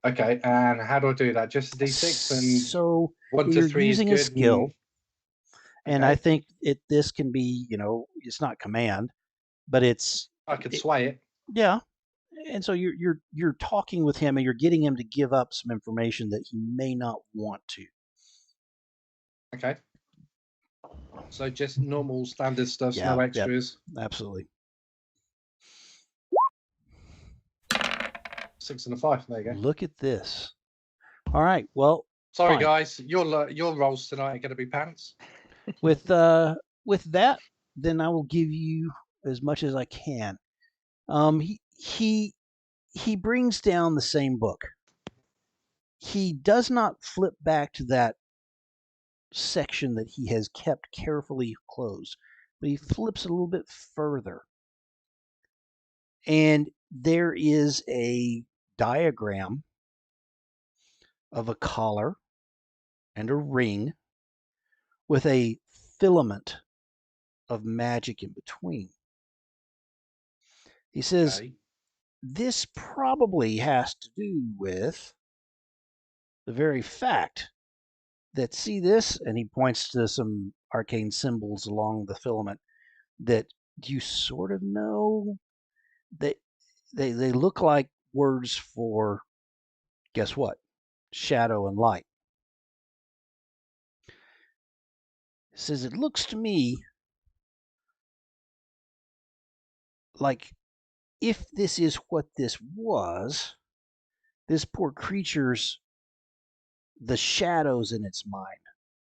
Okay, and how do I do that? Just a D6 and so 1 to you're 3 using is a good. skill, and I Okay. think this can be, it's not command, but I could sway it. Yeah. And so you're talking with him and you're getting him to give up some information that he may not want to. Okay. So just normal standard stuff, no extras. Yep, absolutely. 6 and a 5. There you go. Look at this. All right. Well, sorry fine. guys, your rolls tonight are going to be pants. With that, then I will give you as much as I can. He brings down the same book. He does not flip back to that section that he has kept carefully closed, but he flips a little bit further. And there is a diagram of a collar and a ring with a filament of magic in between. He says, Okay. this probably has to do with the very fact that, see this? And he points to some arcane symbols along the filament that you sort of know that they look like words for, guess what? Shadow and light. He says, it looks to me like if this is what this was, this poor creature's, the shadows in its mind,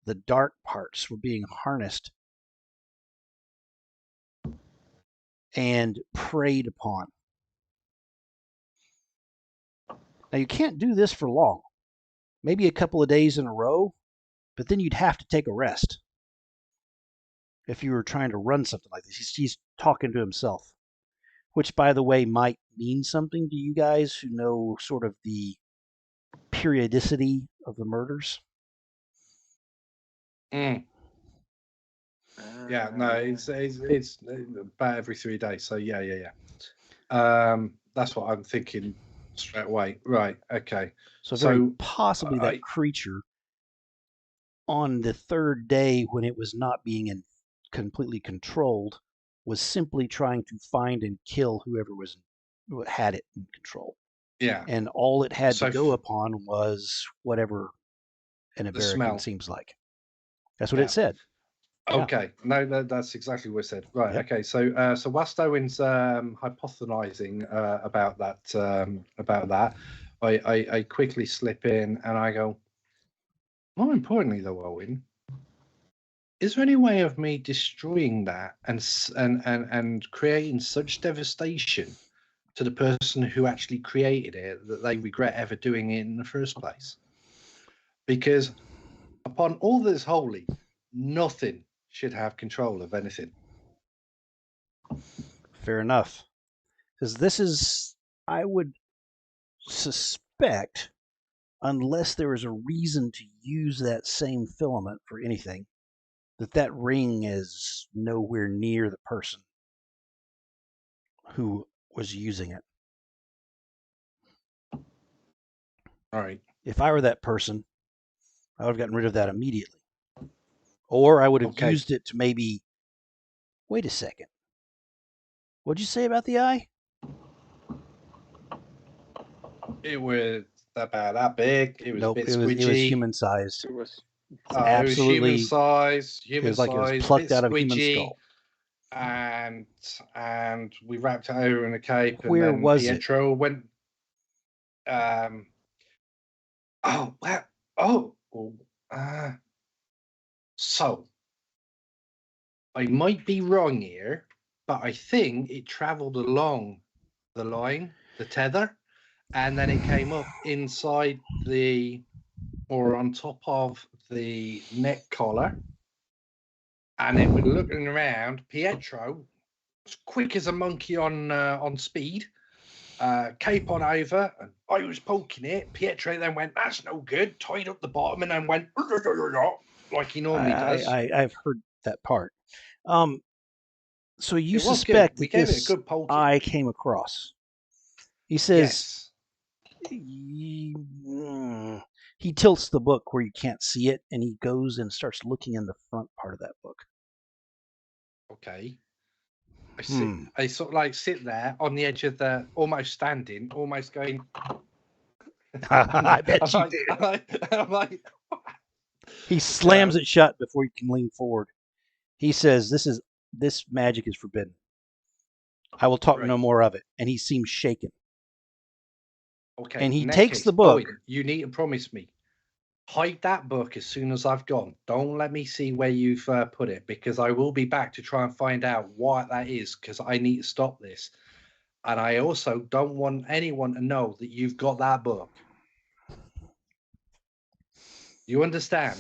the dark parts were being harnessed and preyed upon. Now, you can't do this for long, maybe a couple of days in a row, but then you'd have to take a rest if you were trying to run something like this. He's talking to himself, which, by the way, might mean something to you guys who know sort of the periodicity of the murders. Mm. Yeah, no, it's about every 3 days. So yeah. That's what I'm thinking straight away. Right. Okay. So very So, possibly that creature, on the third day when it was not being completely controlled, was simply trying to find and kill whoever had it in control. Yeah. And all it had So to go upon was whatever an the American smell. seems like. That's what Yeah. it said. Okay, no, that's exactly what it said. Right. Yep. Okay. So, whilst Owen's hypothesizing about that, I quickly slip in and I go. More importantly, though, Owen, is there any way of me destroying that and creating such devastation to the person who actually created it that they regret ever doing it in the first place? Because upon all that is holy, nothing should have control of anything. Fair enough. Because this is, I would suspect, unless there is a reason to use that same filament for anything, that ring is nowhere near the person who was using it. All right. If I were that person, I would have gotten rid of that immediately. Or I would have used it to maybe, wait a second. What'd you say about the eye? It was about that big. It was Nope, a bit it was squidgy. human sized. It was. It was human absolutely. size. It was like it was plucked bit out of a human squidgy. skull. And we wrapped it over in a cape. Where and then was Pietro went. Oh well. Oh. So I might be wrong here, but I think it travelled along the line, the tether, and then it came up inside or on top of the neck collar. And then we're looking around. Pietro, as quick as a monkey on speed, cape on over, and I was poking it. Pietro then went, "That's no good." Tied up the bottom and then went like he normally does. I've heard that part. So you It was suspect good. We that gave it a this good poking. eye came across. He says, yes. He tilts the book where you can't see it, and he goes and starts looking in the front part of that book. Okay. I sort of like sit there on the edge of almost standing, almost going. I bet you did. I'm like, he slams it shut before you can lean forward. He says, this magic is forbidden. I will talk no more of it. And he seems shaken. Okay. And he takes the book. Owen, you need to promise me. Hide that book as soon as I've gone. Don't let me see where you've put it, because I will be back to try and find out what that is, because I need to stop this. And I also don't want anyone to know that you've got that book. You understand?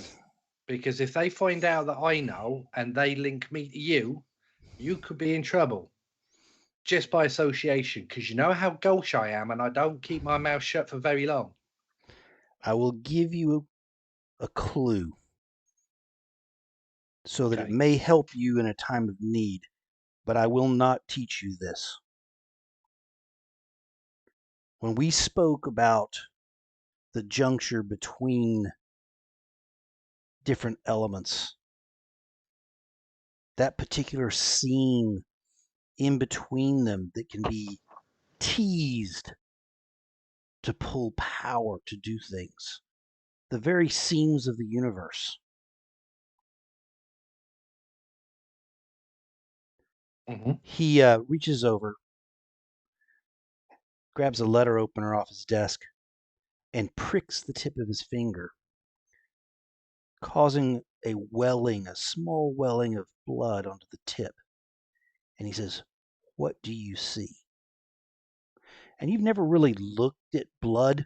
Because if they find out that I know and they link me to you, you could be in trouble. Just by association, because you know how gauche I am and I don't keep my mouth shut for very long. I will give you a clue. so that it Okay. may help you in a time of need, but I will not teach you this. When we spoke about the juncture between different elements, that particular scene in between them that can be teased to pull power to do things, the very seams of the universe. Mm-hmm. He reaches over, grabs a letter opener off his desk, and pricks the tip of his finger, causing a small welling of blood onto the tip. And he says, "What do you see?" And you've never really looked at blood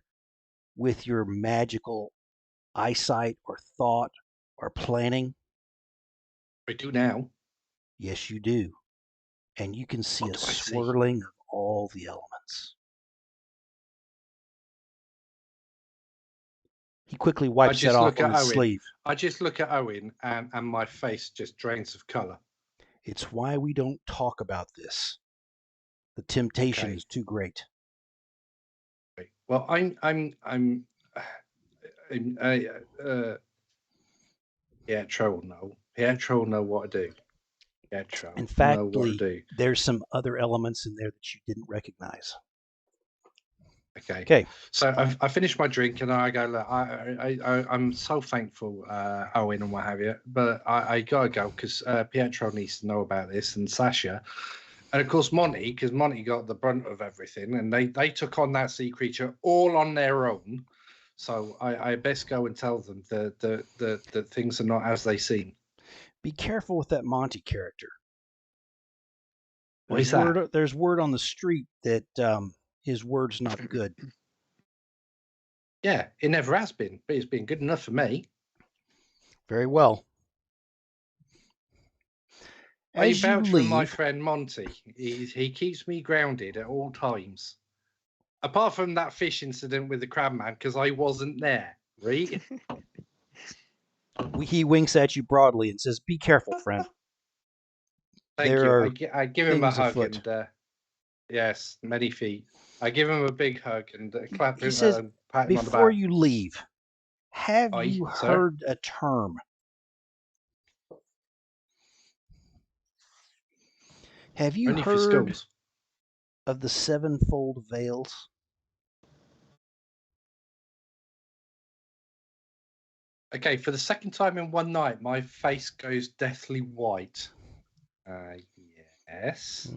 with your magical eyesight or thought or planning. I do now. Yes, you do. And you can see What a do I see? swirling of all the elements. He quickly wipes that just off look on at his Owen. sleeve. I just look at Owen and my face just drains of colour. It's why we don't talk about this. The temptation Okay. is too great. Well, Pietro will know. Pietro will know what to do. Pietro In will fact, know what to Lee, do. there's some other elements in there that you didn't recognize. Okay. Okay. So I finished my drink and I go, look, I'm so thankful, Owen and what have you, but I gotta go because Pietro needs to know about this and Sasha. And of course, Monty, because Monty got the brunt of everything, and they took on that sea creature all on their own. So I best go and tell them that things are not as they seem. Be careful with that Monty character. What is that? There's word on the street that his word's not good. Yeah, it never has been, but it's been good enough for me. Very well. I As you vouch for my leave, friend Monty. He keeps me grounded at all times. Apart from that fish incident with the crab man, because I wasn't there, right? he winks at you broadly and says, "Be careful, friend. Thank There you. are I give him a things hug afoot." and yes, many feet. I give him a big hug and clap He him says, and pat him on the "Before back. you leave, have Aye, you sir. heard a term? Have you Only for heard schools. of the sevenfold veils?" Okay, for the second time in one night, my face goes deathly white. Yes.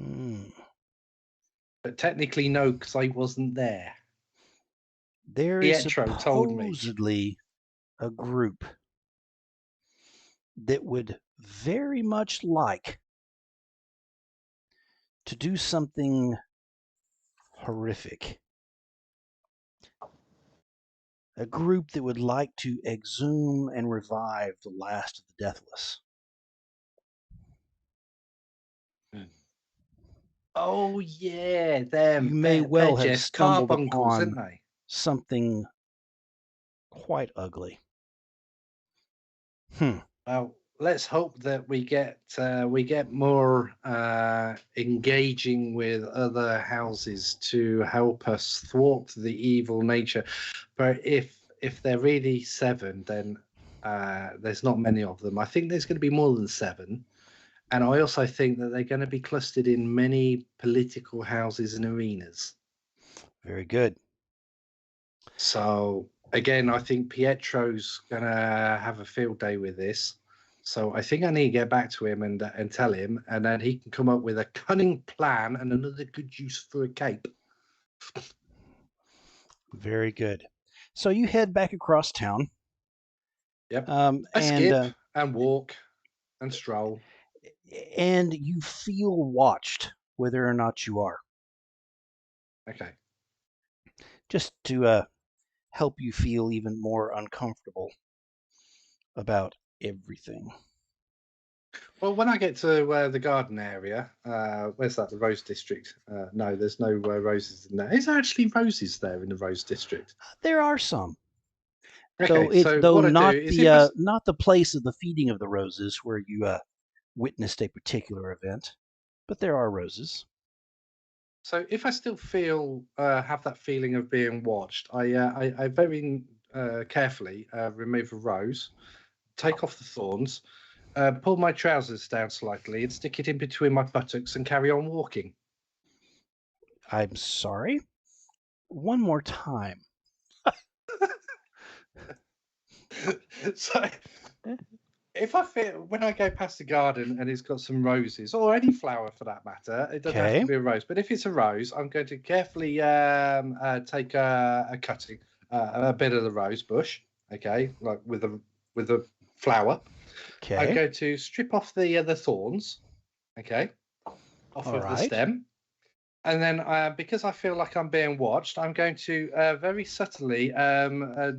But technically, no, because I wasn't there. There is Pietro told me. supposedly a group that would very much like to do something horrific. A group that would like to exhume and revive the last of the deathless. Oh, yeah, them. You may well They're have just stumbled carbuncles, upon aren't they? something quite ugly. Well, let's hope that we get more engaging with other houses to help us thwart the evil nature. But if they're really 7, then there's not many of them. I think there's going to be more than 7, and I also think that they're going to be clustered in many political houses and arenas. Very good. So again, I think Pietro's going to have a field day with this. So I think I need to get back to him and tell him, and then he can come up with a cunning plan and another good use for a cape. Very good. So you head back across town. Yep. I skip and walk and stroll. And you feel watched, whether or not you are. Okay. Just to help you feel even more uncomfortable about everything. Well, when I get to the garden area, where's that? The Rose District? No, there's no roses in there. Is there actually roses there in the Rose District? There are some. So it's so though what I not do is the not the place of the feeding of the roses where you witnessed a particular event, but there are roses. so if I still feel have that feeling of being watched, I very carefully remove a rose, take off the thorns, pull my trousers down slightly, and stick it in between my buttocks and carry on walking. I'm sorry. One more time. So if I feel when I go past the garden and it's got some roses or any flower for that matter, it doesn't have Okay. to be a rose, but if it's a rose, I'm going to carefully take a cutting, a bit of the rose bush, okay, like with a flower. I'm Okay. going to strip off the thorns, okay, off All of the right. stem. And then, because I feel like I'm being watched, I'm going to very subtly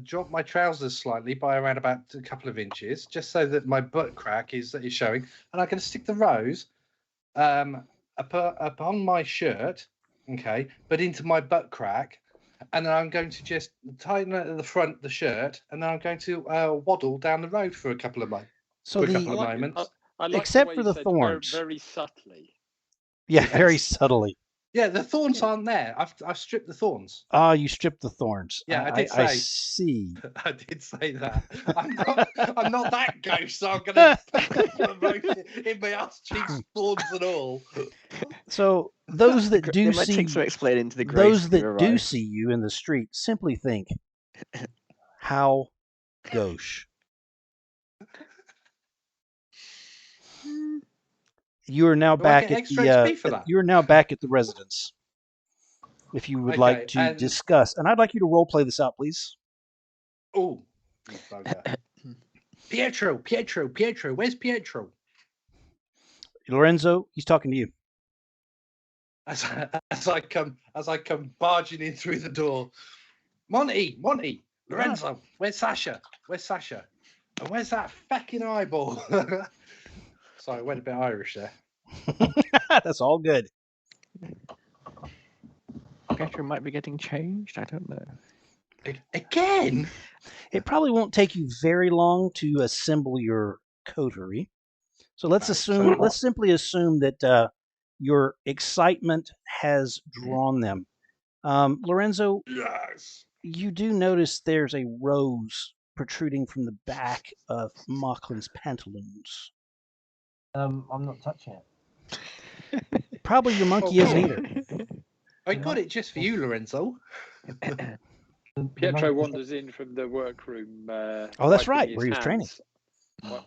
drop my trousers slightly by around about a couple of inches, just so that my butt crack is showing. And I'm going to stick the rose upon my shirt, okay, but into my butt crack. And then I'm going to just tighten it at the front of the shirt, and then I'm going to waddle down the road for a couple of moments. So For a the couple of moments. I like Except the way for you the said thorns. very subtly. yeah, very Yes. subtly. Yeah, the thorns aren't there. I've stripped the thorns. Ah, you stripped the thorns. Yeah, I did I say. see. I did say that. I'm not that ghost, so I'm gonna in my ass cheeks, thorns and all. So those that do It might see take some explaining to the grace those of that your do arrival. see you in the street simply think, how gauche. You are now Do I back get at extra the XP for that? you are now back at the residence. If you would like Okay, to and discuss, and I'd like you to role play this out, please. oh, you bugger. Pietro, where's Pietro? Lorenzo, he's talking to you. As I come barging in through the door. Monty, Lorenzo, where's Sasha? And where's that fucking eyeball? Sorry, I went a bit Irish there. That's all good. Pietro might be getting changed. I don't know. Again? It probably won't take you very long to assemble your coterie. So let's simply assume that your excitement has drawn them. Lorenzo, Yes. you do notice there's a rose protruding from the back of Mauchlin's pantaloons. I'm not touching it. Probably your monkey isn't either. I got it just for you, Lorenzo. Pietro wanders in from the workroom. Oh, that's wiping right, his where he was training.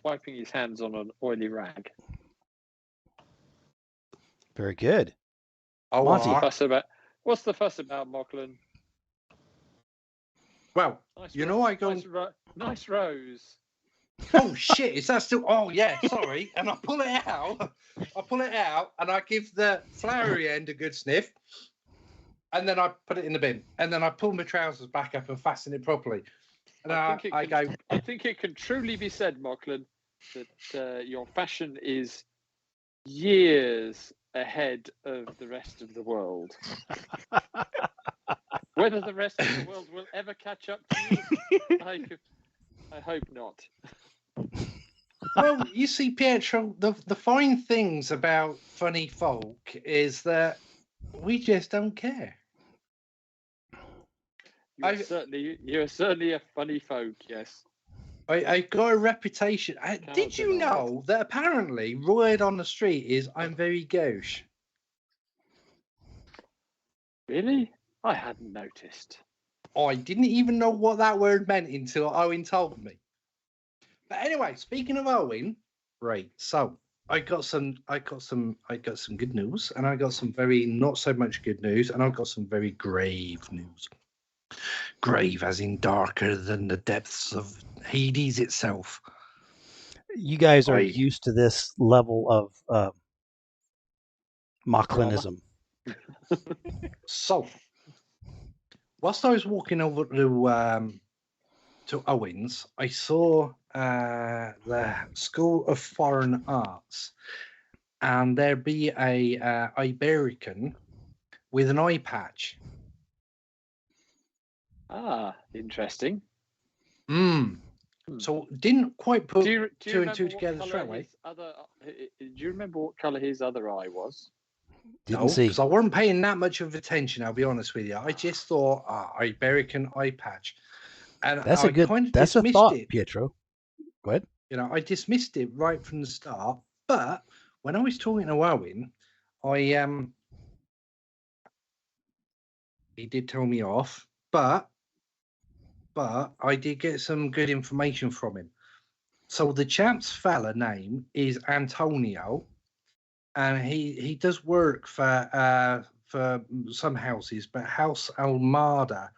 Wiping his hands on an oily rag. Very good. Oh, Monty. What's the fuss about, Mauchlin? Well, Nice you know I go. Nice rose. Oh shit! Is that still? Oh yeah, sorry. And I pull it out. And I give the flowery end a good sniff. And then I put it in the bin. And then I pull my trousers back up and fasten it properly. And I think it can truly be said, Mauchlin, that your fashion is years ahead of the rest of the world. Whether the rest of the world will ever catch up to you, I hope not. Well, you see, Pietro, the fine things about funny folk is that we just don't care. You're certainly a funny folk, yes. I got a reputation. Did you know that apparently word on the street is I'm very gauche? Really? I hadn't noticed. I didn't even know what that word meant until Owen told me. But anyway, speaking of Owen, right? So I got some good news, and I got some very not so much good news, and I've got some very grave news. Grave, as in darker than the depths of Hades itself. You guys are used to this level of Mauchlinism. So, whilst I was walking over to Owens, I saw the School of Foreign Arts, and there be a Iberican with an eye patch. Ah, interesting. So didn't quite put Do you two and remember two what together colour straight away. his other? Do you remember what colour his other eye was? Didn't see. Because I wasn't paying that much of attention. I'll be honest with you. I just thought Iberican eye patch, and That's I a good. kind of That's a dismissed thought, it. Pietro. Go ahead. You know, I dismissed it right from the start. But when I was talking to Owen, he did tell me off, but I did get some good information from him. So the champ's fella name is Antonio, and he does work for some houses, but House Almada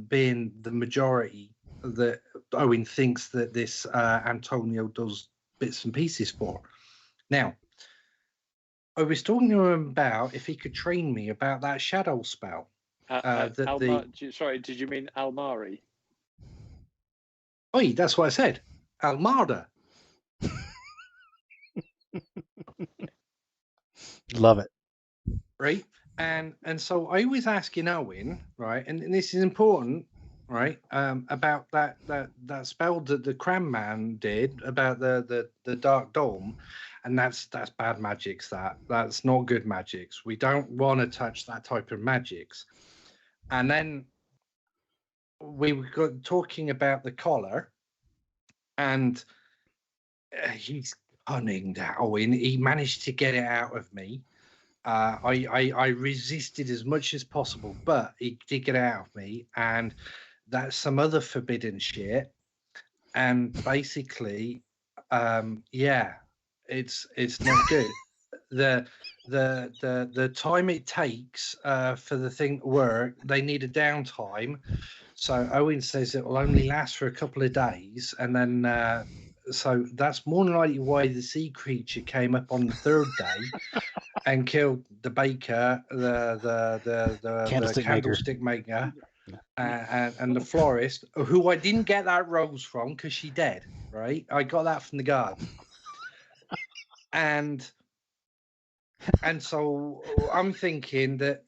being the majority that Owen thinks that this Antonio does bits and pieces for. Now, I was talking to him about if he could train me about that shadow spell. Sorry, did you mean Almari? Oh, that's what I said. Almada. Love it. Right. And so I was asking Owen, right, and this is important, right, about that spell that the Cram Man did about the Dark Dome, and that's bad magics. That's not good magics. We don't want to touch that type of magics. And then we were talking about the collar, and he's cunning, that Owen. He managed to get it out of me. I resisted as much as possible, but he did get it out of me, and that's some other forbidden shit. And basically, it's not good. The time it takes for the thing to work, they need a downtime. So Owen says it will only last for a couple of days, and then so that's more than likely why the sea creature came up on the third day and killed the baker, the candlestick maker, and the florist, who I didn't get that rose from because she dead. Right, I got that from the garden, and so I'm thinking that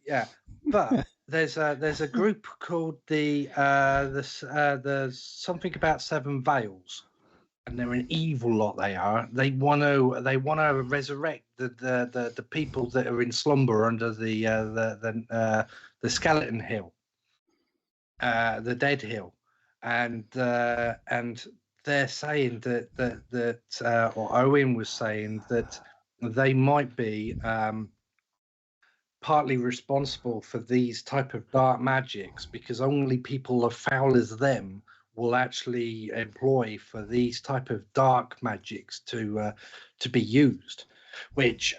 but there's a group called the something about Seven Veils. And they're an evil lot. They are. They want to resurrect the people that are in slumber under the skeleton hill, the dead hill, and they're saying that or Owen was saying that they might be partly responsible for these type of dark magics because only people as foul as them will actually employ for these type of dark magics to be used, which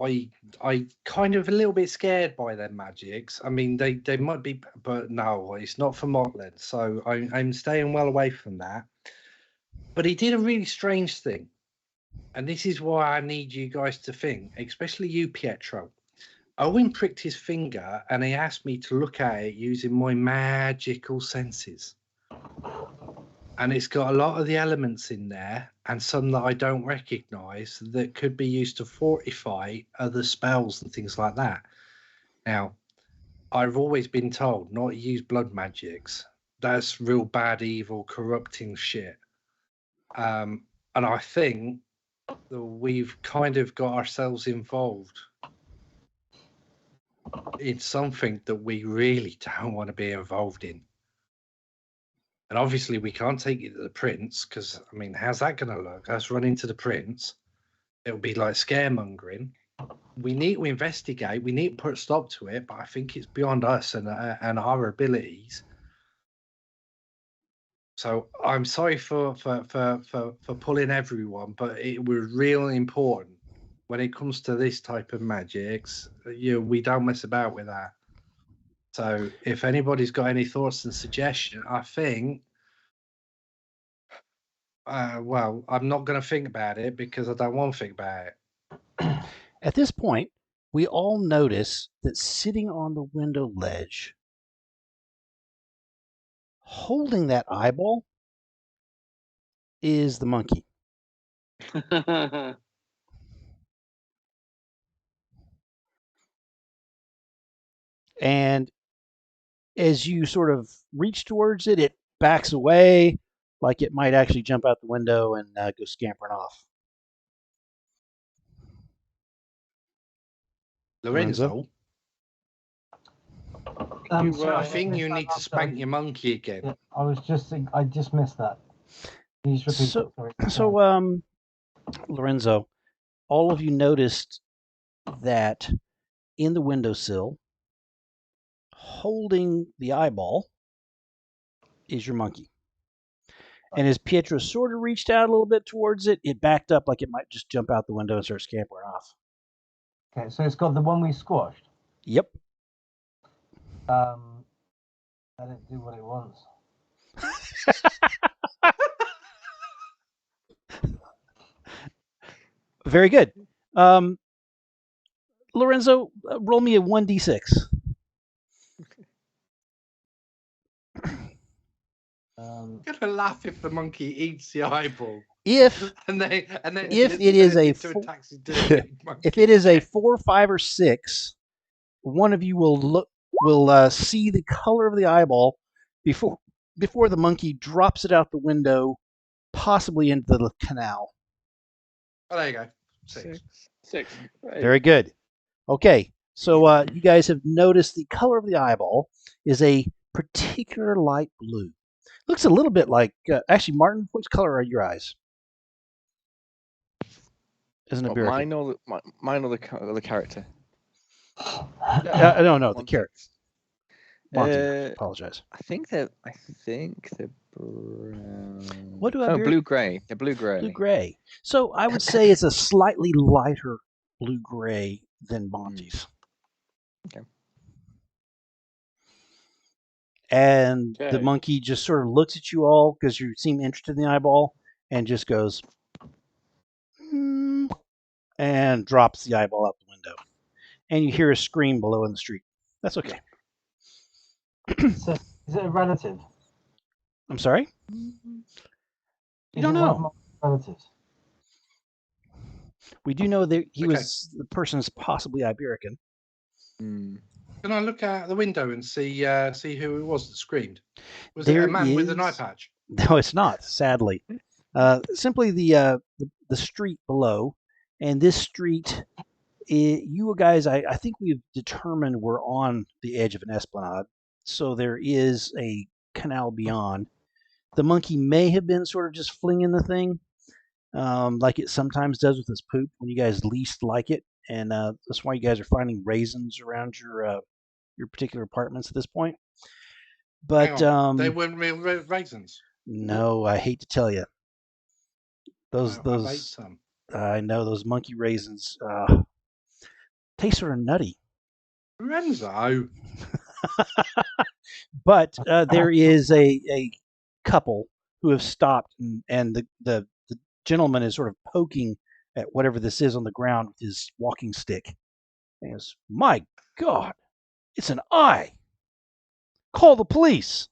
I kind of a little bit scared by their magics. I mean, they might be, but no, it's not for Motlin, so I'm staying well away from that. But he did a really strange thing, and this is why I need you guys to think, especially you, Pietro. Owen pricked his finger and he asked me to look at it using my magical senses. And it's got a lot of the elements in there and some that I don't recognize that could be used to fortify other spells and things like that. Now, I've always been told not to use blood magics. That's real bad, evil, corrupting shit. And I think that we've kind of got ourselves involved in something that we really don't want to be involved in. And obviously we can't take it to the prince because, I mean, how's that going to look? Us run into the prince. It'll be like scaremongering. We need to investigate. We need to put a stop to it, but I think it's beyond us and our abilities. So I'm sorry for pulling everyone, but it was really important when it comes to this type of magics. We don't mess about with that. So if anybody's got any thoughts and suggestions, I think, well, I'm not going to think about it because I don't want to think about it. At this point, we all notice that sitting on the window ledge, holding that eyeball, is the monkey. And as you sort of reach towards it, it backs away like it might actually jump out the window and go scampering off. Lorenzo, You, I think you need to spank your monkey again. Yeah, I just missed that. Can you just repeat So, it? Sorry. so Lorenzo, all of you noticed that in the windowsill, holding the eyeball, is your monkey. And as Pietro sort of reached out a little bit towards it, it backed up like it might just jump out the window and start scampering off. Okay, so it's got the one we squashed. Yep. Let it do what it wants. Very good. Lorenzo, roll me a 1d6. I'm gonna laugh if the monkey eats the eyeball. If and then if it is a if it is a 4, 5, or 6, one of you will see the color of the eyeball before the monkey drops it out the window, possibly into the canal. Oh, there you go. 6. 6. Very good. Okay, so you guys have noticed the color of the eyeball is a particular light blue. Looks a little bit like actually, Martin. Which color are your eyes? Isn't it Mine or the character? No, the character. Monty, apologize. I think they're brown. What do I? Blue gray. They're blue gray. Blue gray. So I would say it's a slightly lighter blue gray than Monty's. Okay. And the monkey just sort of looks at you all because you seem interested in the eyeball and just goes and drops the eyeball out the window. And you hear a scream below in the street. That's okay. So, is it a relative? I'm sorry? You don't know. Relatives. We do know that the person is possibly Iberican. Can I look out the window and see who it was that screamed? Was it a man with an eye patch? No, it's not, sadly. Simply the street below. And this street, you guys, I think we've determined we're on the edge of an esplanade. So there is a canal beyond. The monkey may have been sort of just flinging the thing, like it sometimes does with its poop when you guys least like it. And that's why you guys are finding raisins around your particular apartments at this point. But they weren't real raisins. No, I hate to tell you. Those I ate some. I know those monkey raisins taste sort of nutty. Lorenzo. But there is a couple who have stopped, and the gentleman is sort of poking at whatever this is on the ground with his walking stick. And he goes, "My God, it's an eye! Call the police!"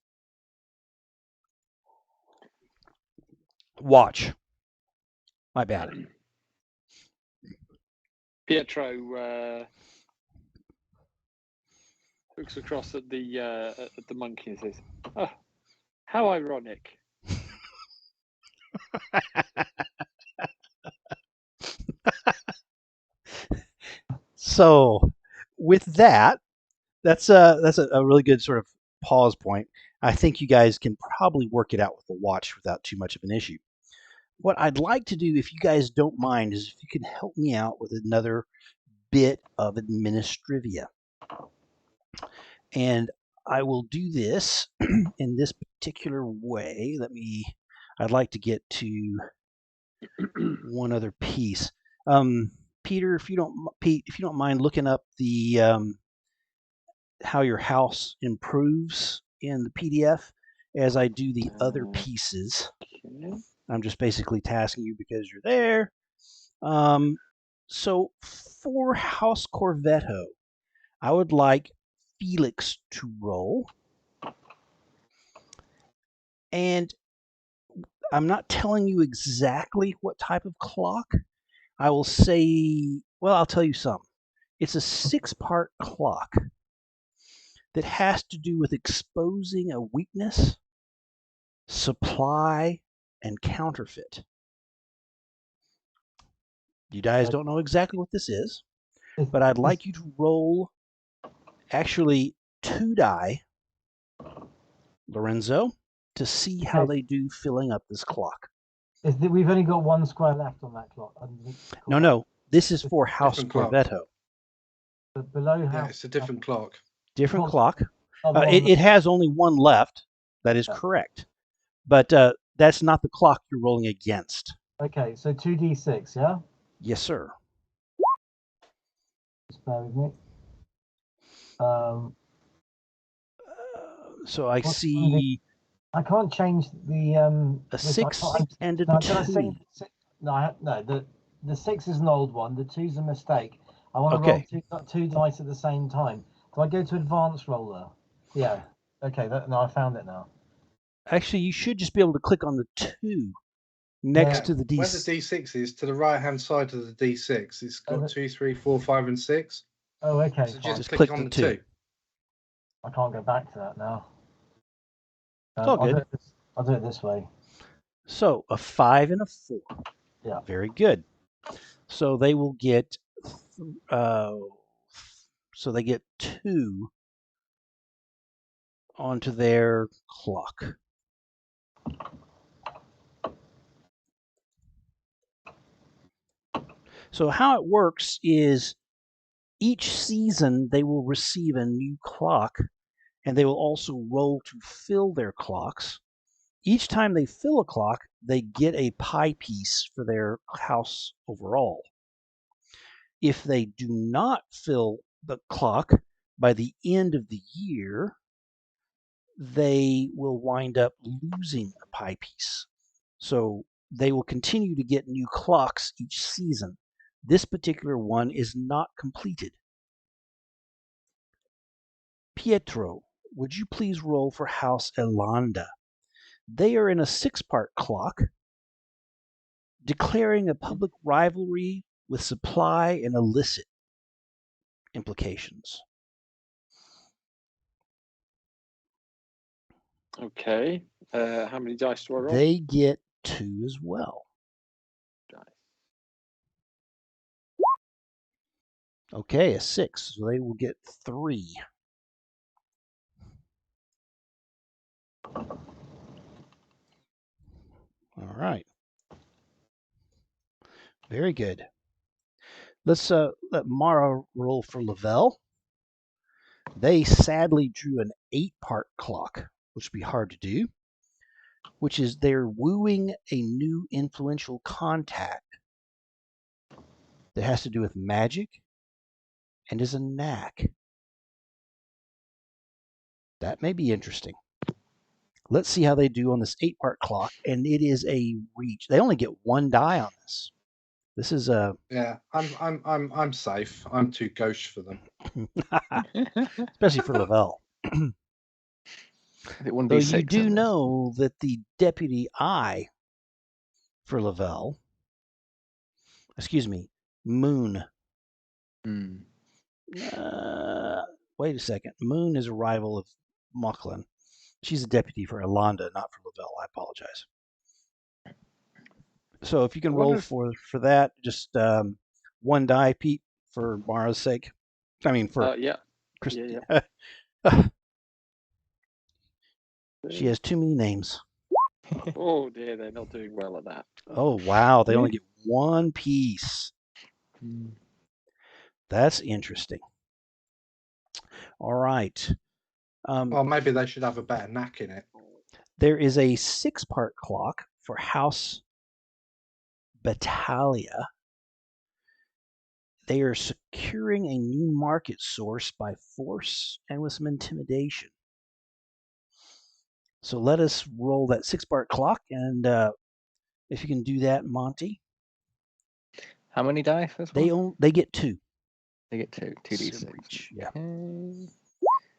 Watch. My bad. Pietro looks across at the monkey and says, "Oh, how ironic." So, with that's a really good sort of pause point. I think you guys can probably work it out with the watch without too much of an issue. What I'd like to do, if you guys don't mind, is if you can help me out with another bit of administrivia. And I will do this in this particular way. I'd like to get to one other piece. Peter, if you don't mind looking up the how your house improves in the PDF as I do the other pieces. I'm just basically tasking you because you're there. So for House Corvetto, I would like Felix to roll. And I'm not telling you exactly what type of clock. I will say, well, I'll tell you some. It's a 6-part clock that has to do with exposing a weakness supply, and counterfeit. You guys don't know exactly what this is, but I'd like you to roll actually 2 die, Lorenzo, to see how they do filling up this clock. We've only got 1 square left on that clock. No. This is for House Different clock. Corvetto. But below Yeah, House. it's a different clock. Different Clock's- clock. Oh, one It has only 1 left. That is Yeah. correct. But that's not the clock you're rolling against. Okay, so 2d6, yeah? Yes, sir. Just bear with me. So I What's see I can't change the a 6 and a no, did I 2. say no, the 6 is an old one, the 2's a mistake. I want to Okay. roll two dice at the same time. Do I go to advanced roller? Yeah. Okay, no, I found it now. Actually, you should just be able to click on the 2 next to the Where the D6. D6 is, to the right-hand side of the D6, it's got 2, 3, 4, 5, and 6. Oh, okay. So Fine. just click click on the the 2. 2. I can't go back to that now. It's all good. I'll do it this way. So a 5 and a 4. Yeah. Very good. So they will get, so they get 2 onto their clock. So how it works is each season they will receive a new clock, and they will also roll to fill their clocks. Each time they fill a clock, they get a pie piece for their house overall. If they do not fill the clock by the end of the year, they will wind up losing a pie piece. So they will continue to get new clocks each season. This particular one is not completed. Pietro, would you please roll for House Elanda? They are in a 6-part clock, declaring a public rivalry with supply and illicit implications. Okay. How many dice do I roll? They get 2 as well. Dice. Okay, a 6, so they will get 3. All right. Very good. Let's let Mara roll for Lavelle. They sadly drew an 8-part clock, which would be hard to do, which is they're wooing a new influential contact that has to do with magic and is a knack. That may be interesting. Let's see how they do on this 8-part clock, and it is a reach. They only get 1 die on this. This is a Yeah, I'm safe. I'm too gauche for them. especially for Lavelle. Though you do know that the deputy eye for Lavelle, Moon. Wait a second. Moon is a rival of Mauchline. She's a deputy for Elanda, not for Lavelle. I apologize. So if you can roll for that, just 1 die, Pete, for Mara's sake. I mean, for yeah. Christy. Yeah. She has too many names. Oh dear, they're not doing well at that. Oh wow, they only get 1 piece. That's interesting. All right. Well, maybe they should have a better knack in it. There is a 6-part clock for House Battalia. They are securing a new market source by force and with some intimidation. So let us roll that 6-part clock, and if you can do that, Monty. How many die for this one? They get 2. They get 2. 2d6. Reach, yeah. Okay.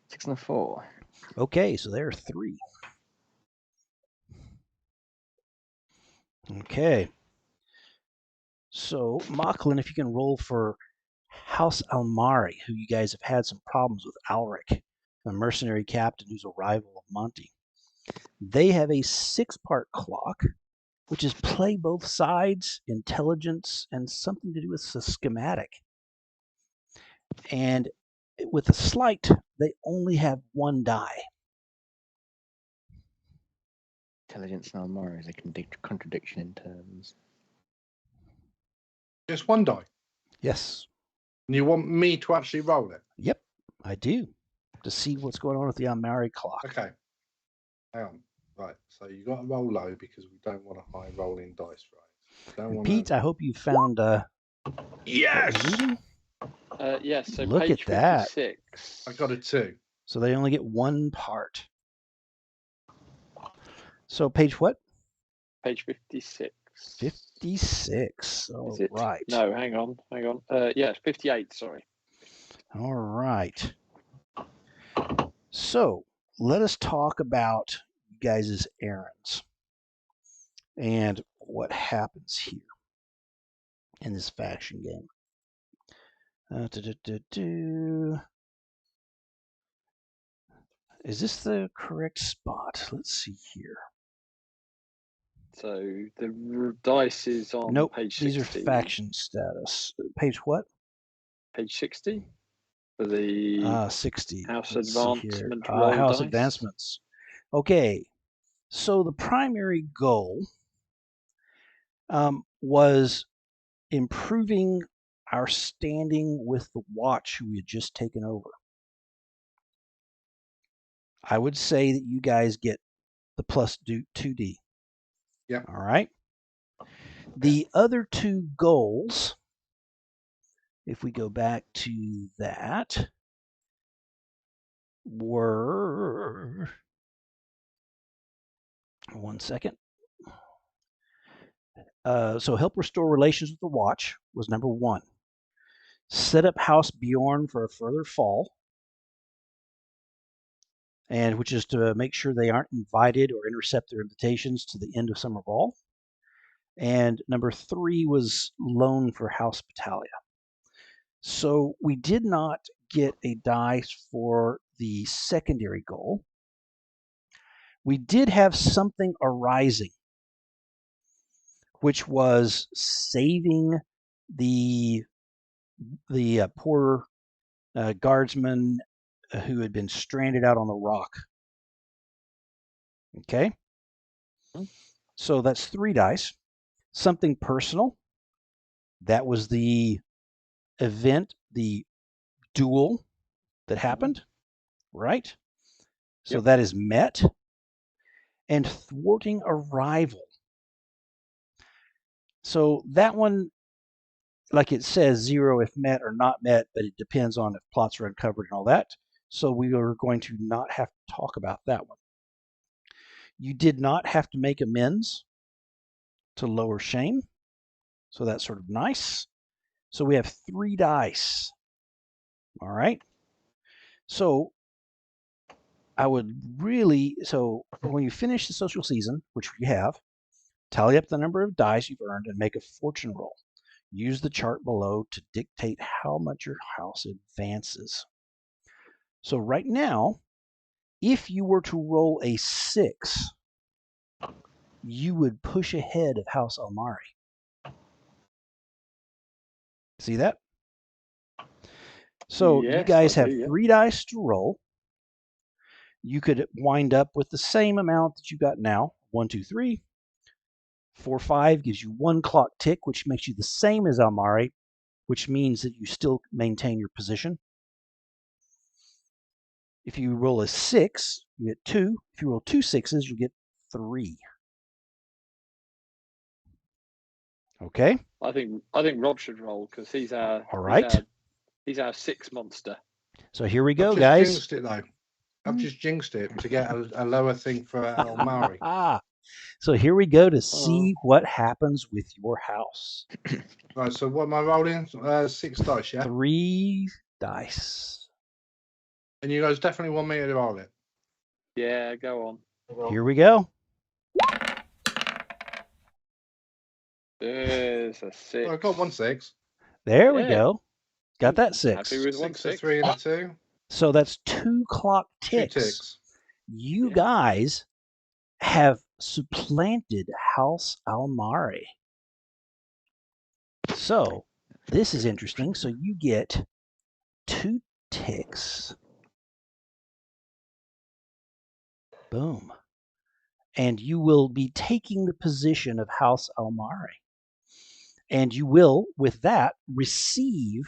6 and a 4. Okay, so there are 3. Okay. So, Mauchline, if you can roll for House Almari, who you guys have had some problems with Alric, a mercenary captain who's a rival of Monty. They have a 6-part clock, which is play both sides, intelligence, and something to do with the schematic. And with a slight, they only have 1 die. Intelligence and Almora is a contradiction in terms. Just 1 die. Yes. And you want me to actually roll it? Yep, I do. To see what's going on with the Almari clock. Okay. Hang on. Right. So you got to roll low because we don't want a high rolling dice, right? Don't want Pete, I hope you found Yes! Yes, so Look page at that. 56. I got a 2. So they only get 1 part. So page what? Page 56. 56. All Is it? right. No, hang on. Yes, 58, sorry. All right. So let us talk about you guys' errands and what happens here in this faction game. Is this the correct spot? Let's see here. So the dice is on Nope, page 60. these are faction status. Page what? Page 60 for the 60. house Let's see here. advancement roll House dice. advancements. Okay, so the primary goal was improving our standing with the watch who we had just taken over. I would say that you guys get the plus 2D. Yep. All right. The other 2 goals, if we go back to that, were, one second. So help restore relations with the watch was number 1. Set up House Bjorn for a further fall, and which is to make sure they aren't invited or intercept their invitations to the end of Summer Ball. And number 3 was loan for House Battalia. So we did not get a dice for the secondary goal. We did have something arising, which was saving the poor guardsman who had been stranded out on the rock. Okay? So that's 3 dice. Something personal. That was the event, the duel that happened, right? So Yep. that is met. And thwarting a rival. So that one, like it says, 0 if met or not met, but it depends on if plots are uncovered and all that. So we are going to not have to talk about that one. You did not have to make amends to lower shame. So that's sort of nice. So we have 3 dice. All right. So I would really, so when you finish the social season, which you have, tally up the number of dice you've earned and make a fortune roll. Use the chart below to dictate how much your house advances. So right now, if you were to roll a 6, you would push ahead of House Almari. See that? So Yes, you guys I have do, yeah. 3 dice to roll. You could wind up with the same amount that you got now. 1, 2, 3. 4, 5 gives you 1 clock tick, which makes you the same as Almari, which means that you still maintain your position. If you roll a 6, you get 2. If you roll 2 6s, you get 3. Okay. I think Rob should roll because he's our All right. he's our 6 monster. So here we go, I've just guys. jinxed it though. I've just jinxed it to get a lower thing for Almari. So here we go to see what happens with your house. Right. So what am I rolling? 6 dice, yeah. 3 dice. And you guys definitely want me to roll it. Yeah, go on. Here we go. There's a 6. Oh, I got 1 6. There we go. Got that 6. Happy with 1 6, a 6. 3, and a 2. So that's 2 clock 2 ticks. ticks. You Yeah. guys have supplanted House Almare. So this is interesting. So you get 2 ticks. Boom. And you will be taking the position of House Almare. And you will, with that, receive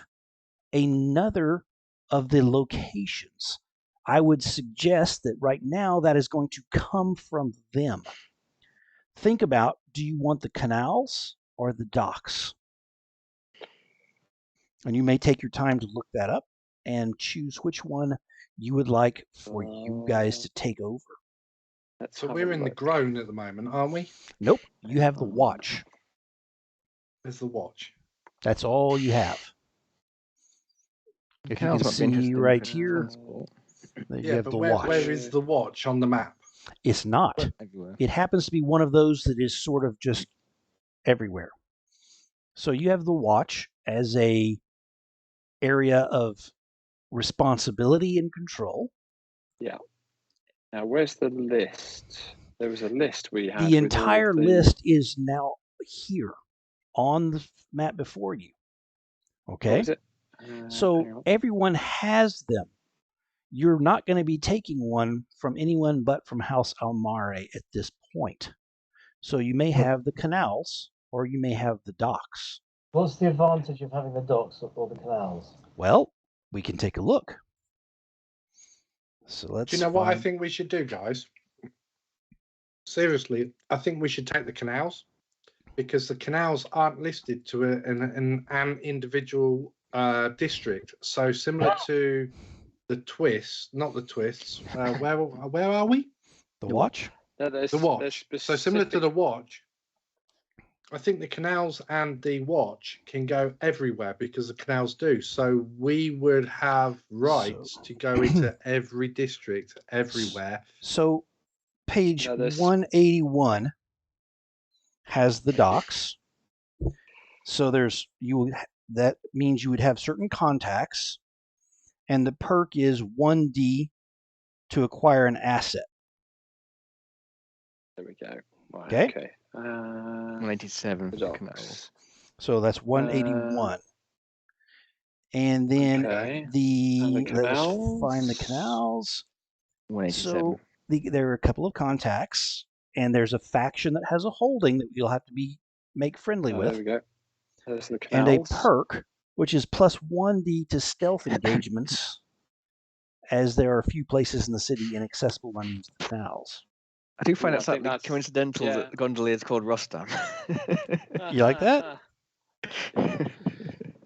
another of the locations. I would suggest that right now that is going to come from them. Think about, do you want the canals or the docks? And you may take your time to look that up and choose which one you would like for you guys to take over. So we're in the groan at the moment, aren't we? Nope, you have the watch. There's the watch. That's all you have. If you Canals can might be interesting see right for here, transport. you have but the where watch. is the watch on the map? It's not. Everywhere. It happens to be one of those that is sort of just everywhere. So you have the watch as a area of responsibility and control. Yeah. Now, where's the list? There was a list we had. The with all entire of the... list is now here on the map before you. Okay? Oh, is it? So everyone has them. You're not going to be taking one from anyone but from House Almare at this point. So you may have the canals or you may have the docks. What's the advantage of having the docks or the canals? Well, we can take a look. So let's Do you know what I think we should do, guys? Seriously, I think we should take the canals because the canals aren't listed to an individual district. So similar to the twists, not the twists. Where are we? The watch? No, The watch. So similar to the watch, I think the canals and the watch can go everywhere because the canals do. So we would have rights to go into every district, everywhere. So page 181 has the docks. So that means you would have certain contacts, and the perk is 1D to acquire an asset. There we go. Right, Okay. 187 for the canals. So that's 181. And then let's find the canals. 187. So there are a couple of contacts, and there's a faction that has a holding that you'll have to make friendly with. There we go. There's the And canals. a perk, which is plus 1D to stealth engagements, as there are a few places in the city inaccessible by means of the canals. I do find it slightly coincidental that the gondolier is called Rostam. You like that?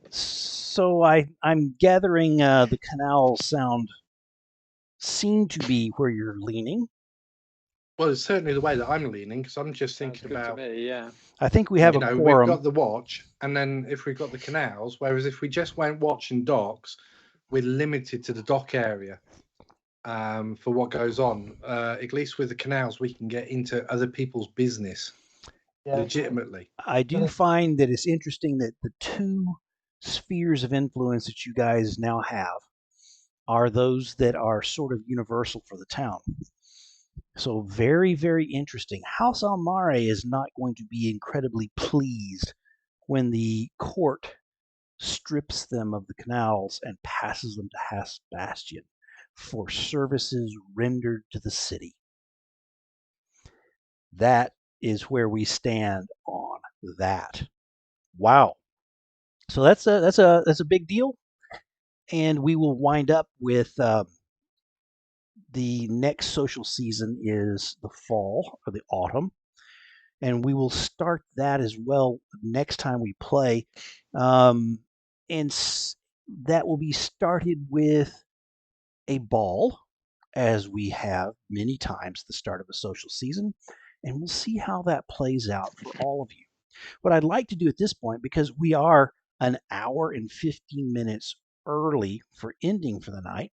So I'm gathering the canal sound seem to be where you're leaning. Well, it's certainly the way that I'm leaning because I'm just thinking about. To me, yeah. I think we have a quorum. We've got the watch, and then if we've got the canals, whereas if we just went watch and docks, we're limited to the dock area for what goes on. At least with the canals, we can get into other people's business legitimately. I do find that it's interesting that the 2 spheres of influence that you guys now have are those that are sort of universal for the town. So very, very interesting. House Almare is not going to be incredibly pleased when the court strips them of the canals and passes them to House Bastion for services rendered to the city. That is where we stand on that. Wow. So that's a big deal, and we will wind up with the next social season is the fall or the autumn, and we will start that as well next time we play, and that will be started with a ball, as we have many times at the start of a social season, and we'll see how that plays out for all of you. What I'd like to do at this point, because we are an hour and 15 minutes early for ending for the night,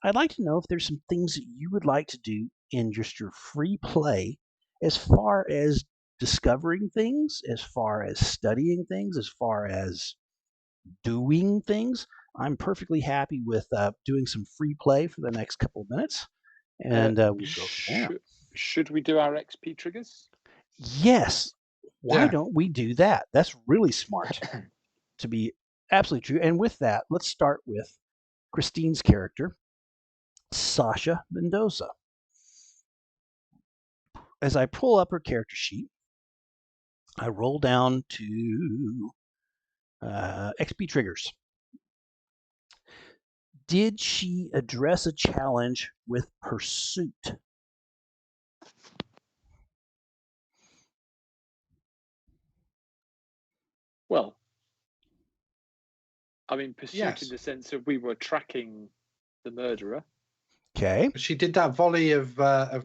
I'd like to know if there's some things that you would like to do in just your free play as far as discovering things, as far as studying things, as far as doing things. I'm perfectly happy with doing some free play for the next couple of minutes, and we'll go from there. Should we do our XP triggers? Yes. Why Yeah. don't we do that? That's really smart, to be absolutely true. And with that, let's start with Christine's character, Sasha Mendoza. As I pull up her character sheet, I roll down to XP triggers. Did she address a challenge with pursuit? Well, I mean, pursuit Yes. in the sense of we were tracking the murderer. Okay. She did that volley of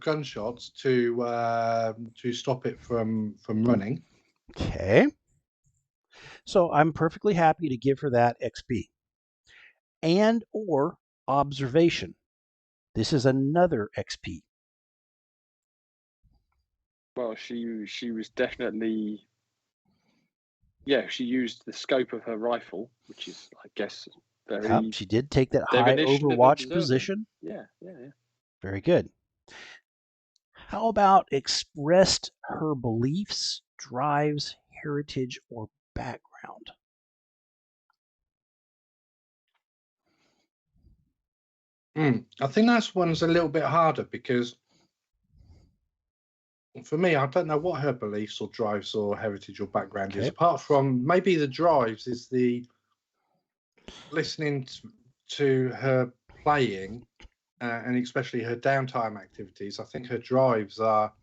gunshots to stop it from running. Okay. So I'm perfectly happy to give her that XP. And or observation. This is another XP. Well, she was definitely, yeah, she used the scope of her rifle, which is, I guess, very She did take that high definition of overwatch observing. position. Yeah. Very good. How about expressed her beliefs, drives, heritage, or background? I think that's one's a little bit harder because for me, I don't know what her beliefs or drives or heritage or background is, Okay. apart from maybe the drives is the listening to her playing and especially her downtime activities. I think her drives are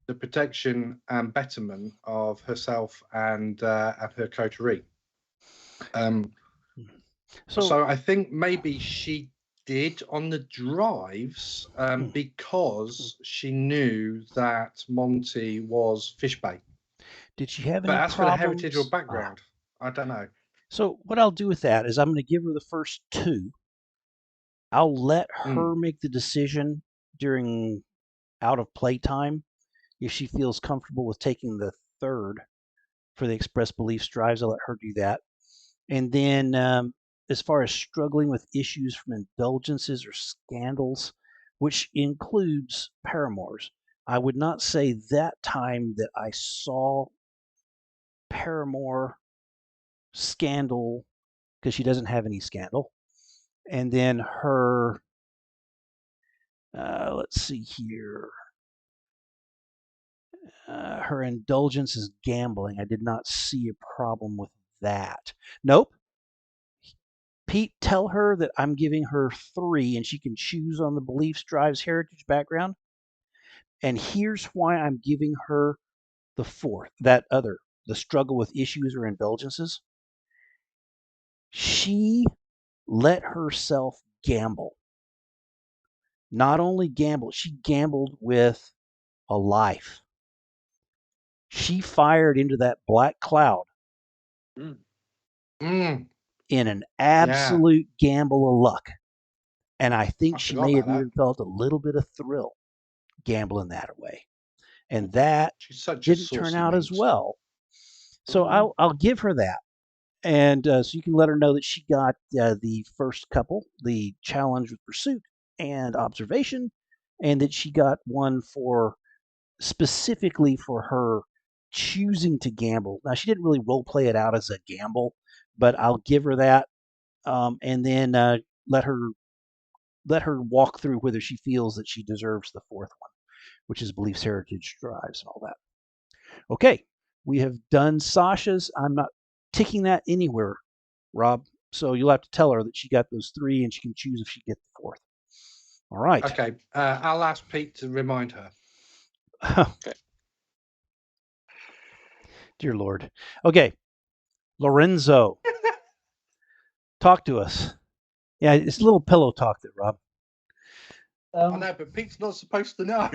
the protection and betterment of herself and her coterie. So I think maybe she did on the drives because she knew that Monty was fish bait. Did she have But any as for the problems? heritage or background, I don't know. So what I'll do with that is I'm going to give her the first two. I'll let her make the decision during out of play time. If she feels comfortable with taking the third for the express beliefs drives, I'll let her do that. And then as far as struggling with issues from indulgences or scandals, which includes paramours, I would not say that time that I saw paramour scandal, because she doesn't have any scandal. And then her, let's see here, her indulgence is gambling. I did not see a problem with that. Nope. Pete, tell her that I'm giving her 3 and she can choose on the beliefs, drives, heritage, background. And here's why I'm giving her the 4th, that other, the struggle with issues or indulgences. She let herself gamble. Not only gamble, she gambled with a life. She fired into that black cloud in an absolute gamble of luck. And I think she may have even felt a little bit of thrill gambling that away. And that didn't turn out as well. So I'll give her that. And so you can let her know that she got the first couple, the challenge with pursuit and observation, and that she got one for specifically for her choosing to gamble. Now, she didn't really role play it out as a gamble, but I'll give her that, and then let her walk through whether she feels that she deserves the 4th one, which is beliefs, heritage, drives, and all that. Okay, we have done Sasha's. I'm not ticking that anywhere, Rob. So you'll have to tell her that she got those 3 and she can choose if she gets the 4th. All right. Okay. I'll ask Pete to remind her. Okay. Dear Lord. Okay. Lorenzo. Talk to us. Yeah, it's a little pillow talk there, Rob. I know, but Pete's not supposed to know.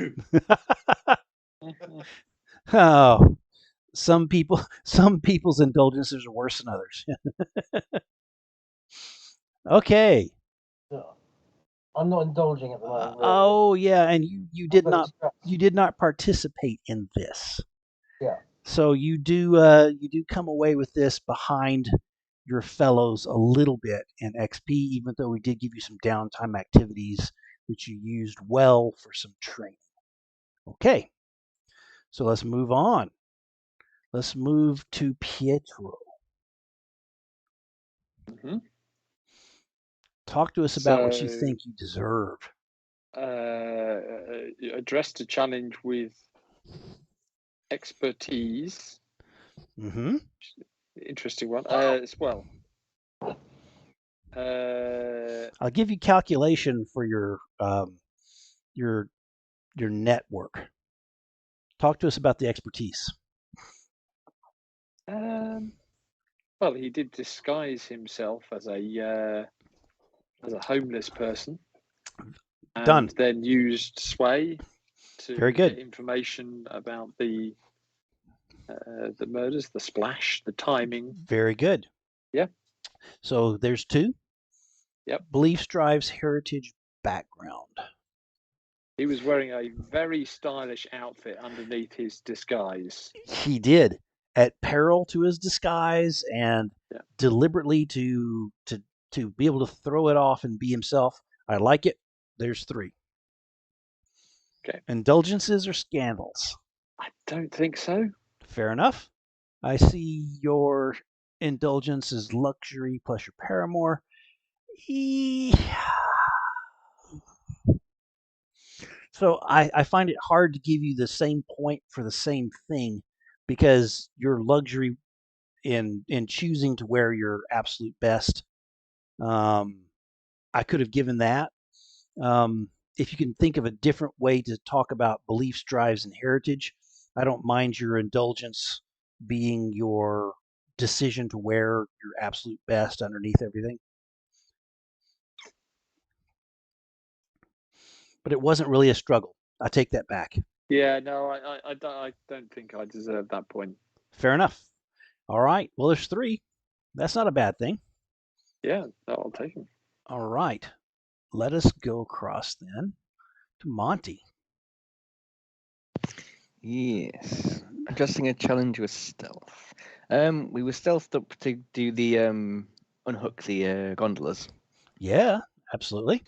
Oh, some people's indulgences are worse than others. Okay. I'm not indulging at the moment. Really. Oh yeah, and you did not participate in this. Yeah. So you do come away with this behind your fellows a little bit in XP, even though we did give you some downtime activities that you used well for some training. Okay, so let's move on. Let's move to Pietro. Mhm. Talk to us about what you So- think you deserve. Addressed a challenge with expertise. Mm-hmm. Interesting one as well. I'll give you calculation for your network. Talk to us about the expertise. Well, he did disguise himself as a homeless person, and Done. then used sway to Very good. get information about the murders, the splash, the timing. Very good. Yeah. So there's 2. Yep. Beliefs drives heritage background. He was wearing a very stylish outfit underneath his disguise. He did, at peril to his disguise and Yeah. deliberately to be able to throw it off and be himself. I like it. There's 3. Okay. Indulgences or scandals? I don't think so. Fair enough. I see your indulgence is luxury plus your paramour. So I find it hard to give you the same point for the same thing because your luxury in choosing to wear your absolute best, I could have given that. If you can think of a different way to talk about beliefs, drives, and heritage, I don't mind your indulgence being your decision to wear your absolute best underneath everything. But it wasn't really a struggle. I take that back. Yeah, no, I don't think I deserve that point. Fair enough. All right. Well, there's 3. That's not a bad thing. Yeah, no, I'll take him. All right. Let us go across then to Monty. Yes. Addressing a challenge with stealth. We were stealthed up to do the unhook the gondolas. Yeah, absolutely.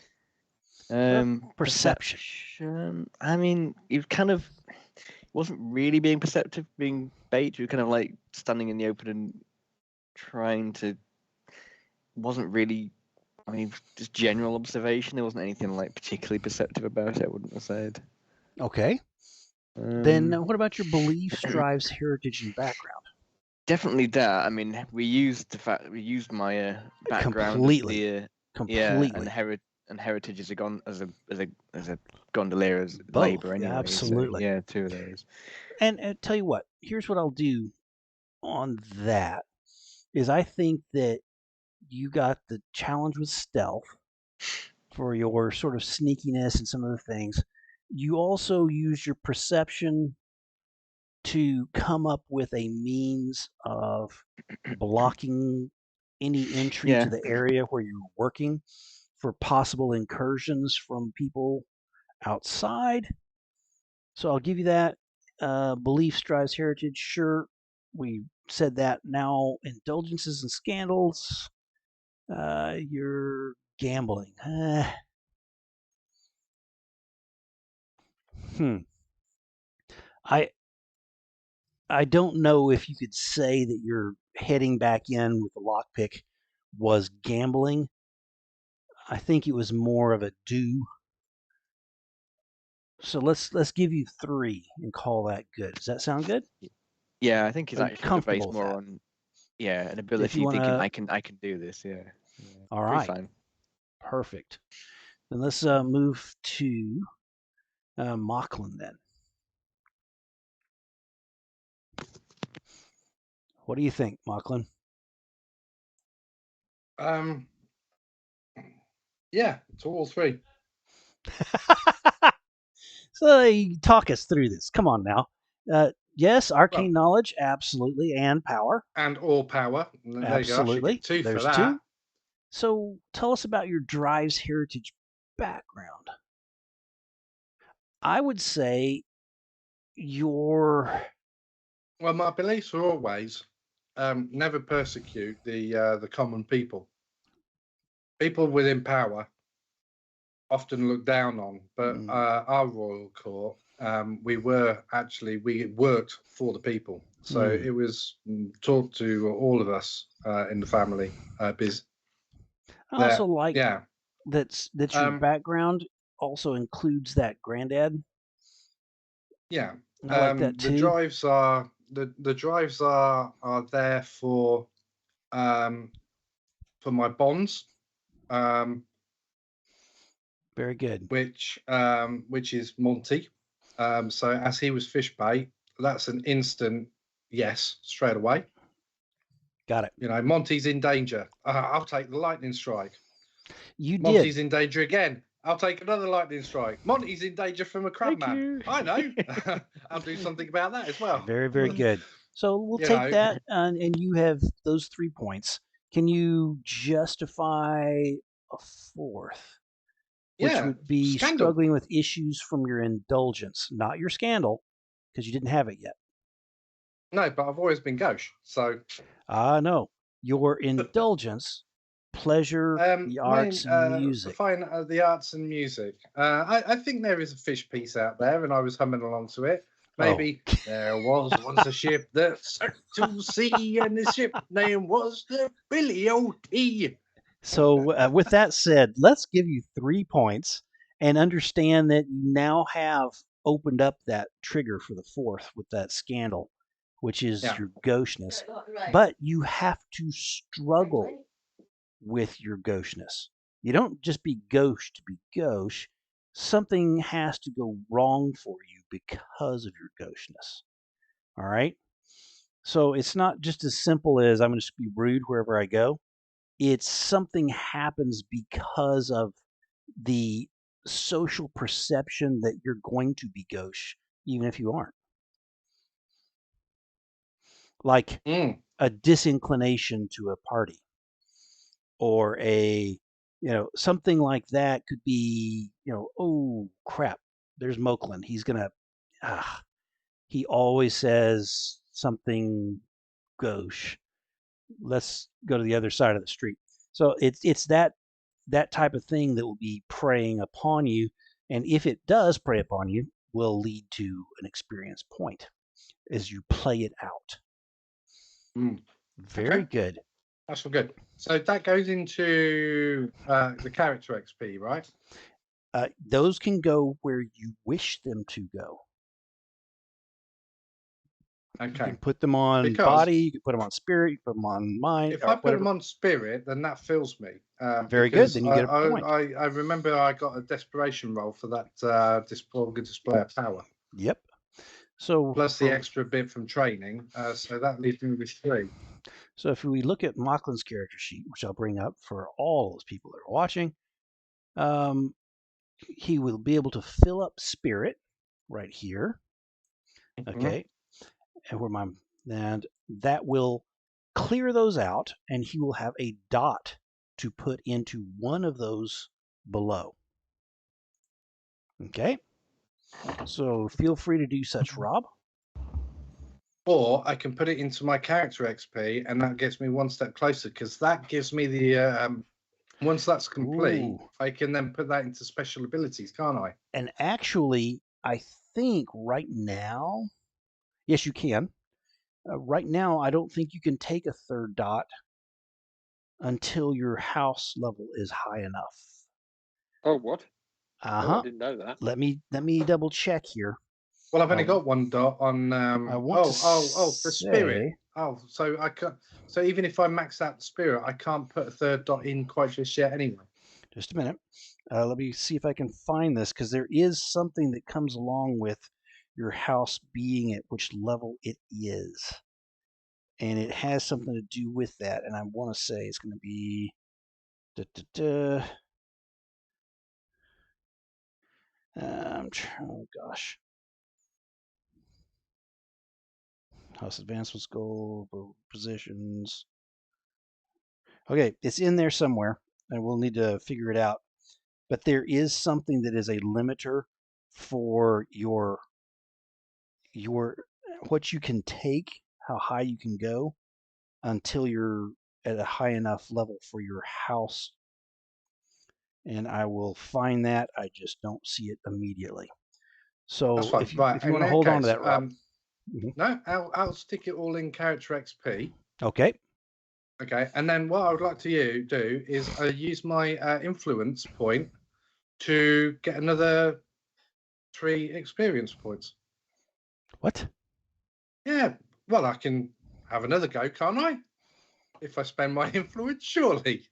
Perception. Perception. I mean, you kind of wasn't really being perceptive, being bait. You were kind of like standing in the open and trying to. Wasn't really. I mean, just general observation. There wasn't anything like particularly perceptive about it. I wouldn't have said. Okay. Then what about your beliefs, drives, heritage, and background? Definitely that. I mean, we used my background Completely. as the Completely. and heritage as a gondolier as Both, labor anyway. absolutely. So, yeah, 2 of those. And tell you what, here's what I'll do on that is I think that you got the challenge with stealth for your sort of sneakiness and some of the things. You also use your perception to come up with a means of blocking any entry Yeah. to the area where you're working for possible incursions from people outside. So I'll give you that. Beliefs drives heritage. Sure, we said that. Now, indulgences and scandals. You're gambling. I don't know if you could say that your heading back in with the lockpick was gambling. I think it was more of a do. So let's give you 3 and call that good. Does that sound good? Yeah, I think it's Are you actually comfortable based with more that? on an If ability you want thinking to, I can do this. Yeah. all Pretty right, fine. perfect. Then let's move to Mocklin then. What do you think, Mocklin? Yeah, it's all 3. So talk us through this. Come on now. Yes, arcane knowledge, absolutely, and power. And all power. There absolutely. You go. 2 There's for that. 2. So tell us about your drives heritage background. I would say your... Well, my beliefs are always never persecute the common people. People within power often looked down on, but our royal court, we worked for the people, so it was taught to all of us in the family. I also like yeah, that your background also includes that granddad. yeah. I like that The too. drives are the drives are there for my bonds. Very good. Which is Monty. So as he was fish bait, that's an instant yes straight away. Got it. You know, Monty's in danger. I'll take the lightning strike. Monty's in danger again. I'll take another lightning strike. Monty's in danger from a crab man. I know. I'll do something about that as well. Very, very good. So we'll take that, and you have those 3 points. Can you justify a fourth? Which would be scandal. Struggling with issues from your indulgence, not your scandal, because you didn't have it yet. No, but I've always been gauche, so. No. Your indulgence, pleasure, the arts and music. Fine, the arts and music. I think there is a fish piece out there, and I was humming along to it. Maybe there was once a ship that set to sea, and the ship name was the Billy O.T. So with that said, let's give you 3 points and understand that you now have opened up that trigger for the fourth with that scandal, which is your gaucheness. But you have to struggle with your gaucheness. You don't just be gauche to be gauche. Something has to go wrong for you because of your gaucheness. All right? So it's not just as simple as I'm going to be rude wherever I go. It's something happens because of the social perception that you're going to be gauche, even if you aren't. Like a disinclination to a party, or something like that could be, oh crap, there's Moakland. He's gonna, he always says something gauche. Let's go to the other side of the street. So it's that type of thing that will be preying upon you, and if it does prey upon you, will lead to an experience point as you play it out. Very good. That's all good. So that goes into the character XP, right? Those can go where you wish them to go. Okay. You can put them on body, you can put them on spirit, you can put them on mind. If I put them on spirit, then that fills me. Very good. Then you get a point. I remember I got a desperation roll for that display of power. Yep. So plus the extra bit from training, so that leaves me with 3. So if we look at Mocklin's character sheet, which I'll bring up for all those people that are watching, he will be able to fill up spirit right here. Okay. And that will clear those out, and he will have a dot to put into one of those below. Okay. So feel free to do such, Rob. Or I can put it into my character XP, and that gets me one step closer, because that gives me the once that's complete, I can then put that into special abilities, can't I? And actually, I think right now, yes, you can. Right now, I don't think you can take a third dot until your house level is high enough. Oh, what? Uh-huh. Oh, I didn't know that. Let me double check here. Well, I've only got one dot on. For spirit. Oh, so I can. So even if I max out the spirit, I can't put a third dot in quite just yet. Anyway. Just a minute. Let me see if I can find this, because there is something that comes along with your house being at which level it is, and it has something to do with that. And I want to say it's going to be. Oh gosh. House advancements goal, positions. Okay, it's in there somewhere, and we'll need to figure it out. But there is something that is a limiter for your what you can take, how high you can go, until you're at a high enough level for your house and I will find that. I just don't see it immediately. So That's fine. if you Right. want to hold on to that, Rob. No, I'll stick it all in character XP. Okay. Okay. And then what I would like to do is use my influence point to get another 3 experience points. What? Yeah. Well, I can have another go, can't I? If I spend my influence, surely.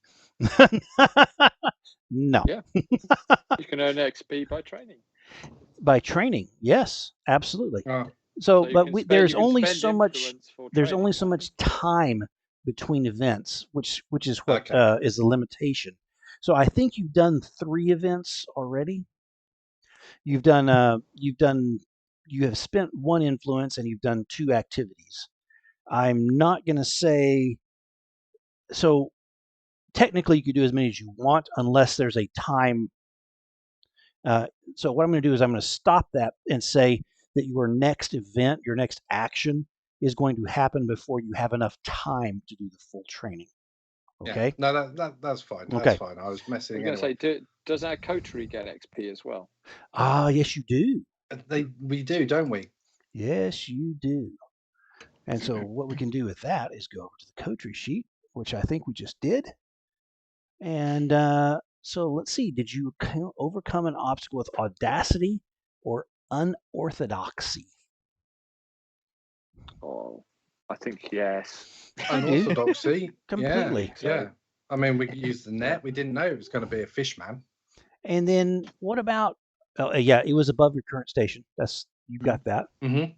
No. Yeah. You can earn XP by training. By training, yes, absolutely. Oh, So, you but can we, spend- there's you can only spend so much. influence for There's training, only so I much think. time between events, which is what Okay. is the limitation. So I think you've done 3 events already. You have spent 1 influence and you've done 2 activities. I'm not going to say so. Technically, you could do as many as you want unless there's a time. So what I'm going to do is I'm going to stop that and say that your next event, your next action, is going to happen before you have enough time to do the full training. Okay. Yeah. No, that's fine. That's Okay. fine. I was messing I was going anyway. to say, does our coterie get XP as well? Yes, you do. We do, don't we? Yes, you do. And so what we can do with that is go over to the coterie sheet, which I think we just did. And so let's see. Did you overcome an obstacle with audacity or unorthodoxy? Oh, I think yes. I do. Unorthodoxy. Completely. Yeah. Yeah. I mean, we used the net. We didn't know it was going to be a fish man. And then what about? Oh, yeah, it was above your current station. You've got that. Mm-hmm.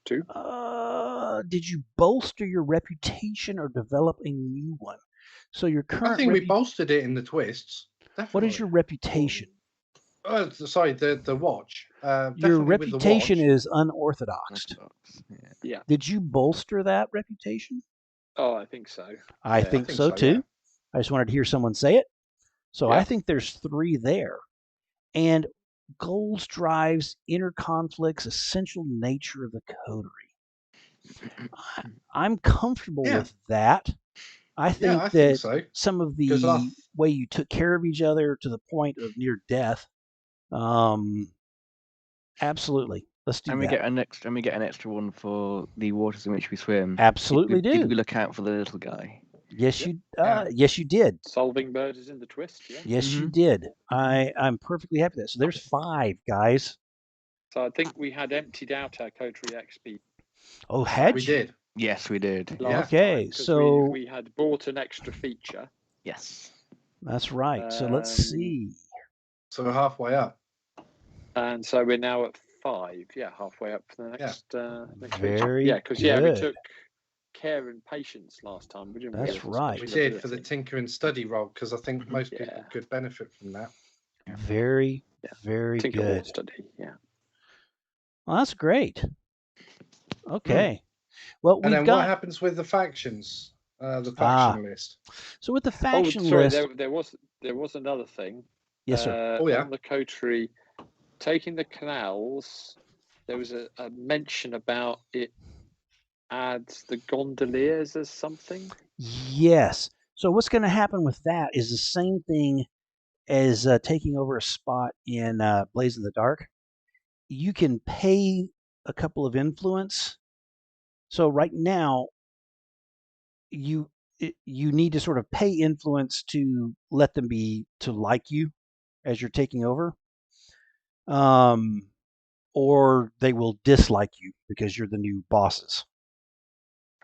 2. Did you bolster your reputation or develop a new one? So your current. I think we bolstered it in the twists. Definitely. What is your reputation? Oh, sorry, the watch. Your Definitely with the reputation watch. is unorthodox. Yeah. Did you bolster that reputation? Oh, I think so. I Yeah, think so too. Yeah. I just wanted to hear someone say it. So Yeah. I think there's 3 there. And goals, drives, inner conflicts, essential nature of the coterie. I'm comfortable Yeah. with that. I think I that think so. some of 'Cause the way you took care of each other to the point of near death, absolutely. Let's do And that. we get an extra one for the waters in which we swim. Absolutely Did do. we look out for the little guy? Yes, Yeah. yes, you did. Solving murders in the twist, yeah. Yes, you did. I'm perfectly happy with that. So there's 5, guys. So I think we had emptied out our coterie XP Oh, had we you? did. Yes, we did. last Okay, time, 'cause so we had bought an extra feature. Yes. that's right. So let's see. So we're halfway up. And so we're now at 5. Yeah, halfway up for the next next feature. Very Yeah, because we good. took care and patience last time. We didn't. That's get the right. We special did for the ability. tinker and study role because I think most people Yeah. could benefit from that. Very, very Tinker or good. study. Yeah. Well, that's great. Okay. Well, And we've then got. what happens with the factions? The faction list. So with the Oh, faction sorry. list. There was another thing. Yes, sir. Oh, yeah. On the coterie, taking the canals, there was a mention about it adds the gondoliers as something. Yes. So what's going to happen with that is the same thing as taking over a spot in Blaze in the Dark. You can pay a couple of influence. So right now, you need to sort of pay influence to let them to like you as you're taking over, or they will dislike you because you're the new bosses.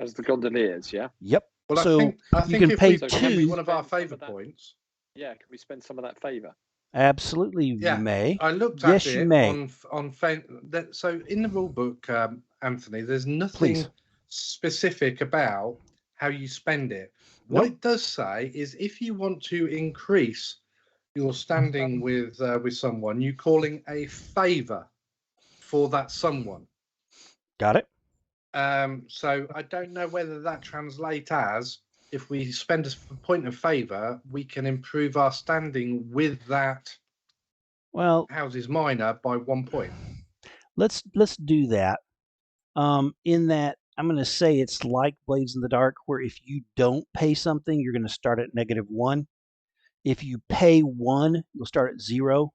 As the gondoliers, yeah. Yep. Well, so I think can if pay we So two. can we one of our spend some favour of that- points. Yeah, can we spend some of that favour? Absolutely, Yeah, you may. I looked Yes, at you it may. so in the rule book, Anthony, there's nothing Please. specific about how you spend it. What Nope. it does say is if you want to increase your standing with someone, you calling a favour for that someone. Got it. So I don't know whether that translates as if we spend a point of favour, we can improve our standing with that house's minor by 1 point. Let's do that. In that, I'm going to say it's like Blades in the Dark, where if you don't pay something, you're going to start at -1. If you pay 1, you'll start at 0.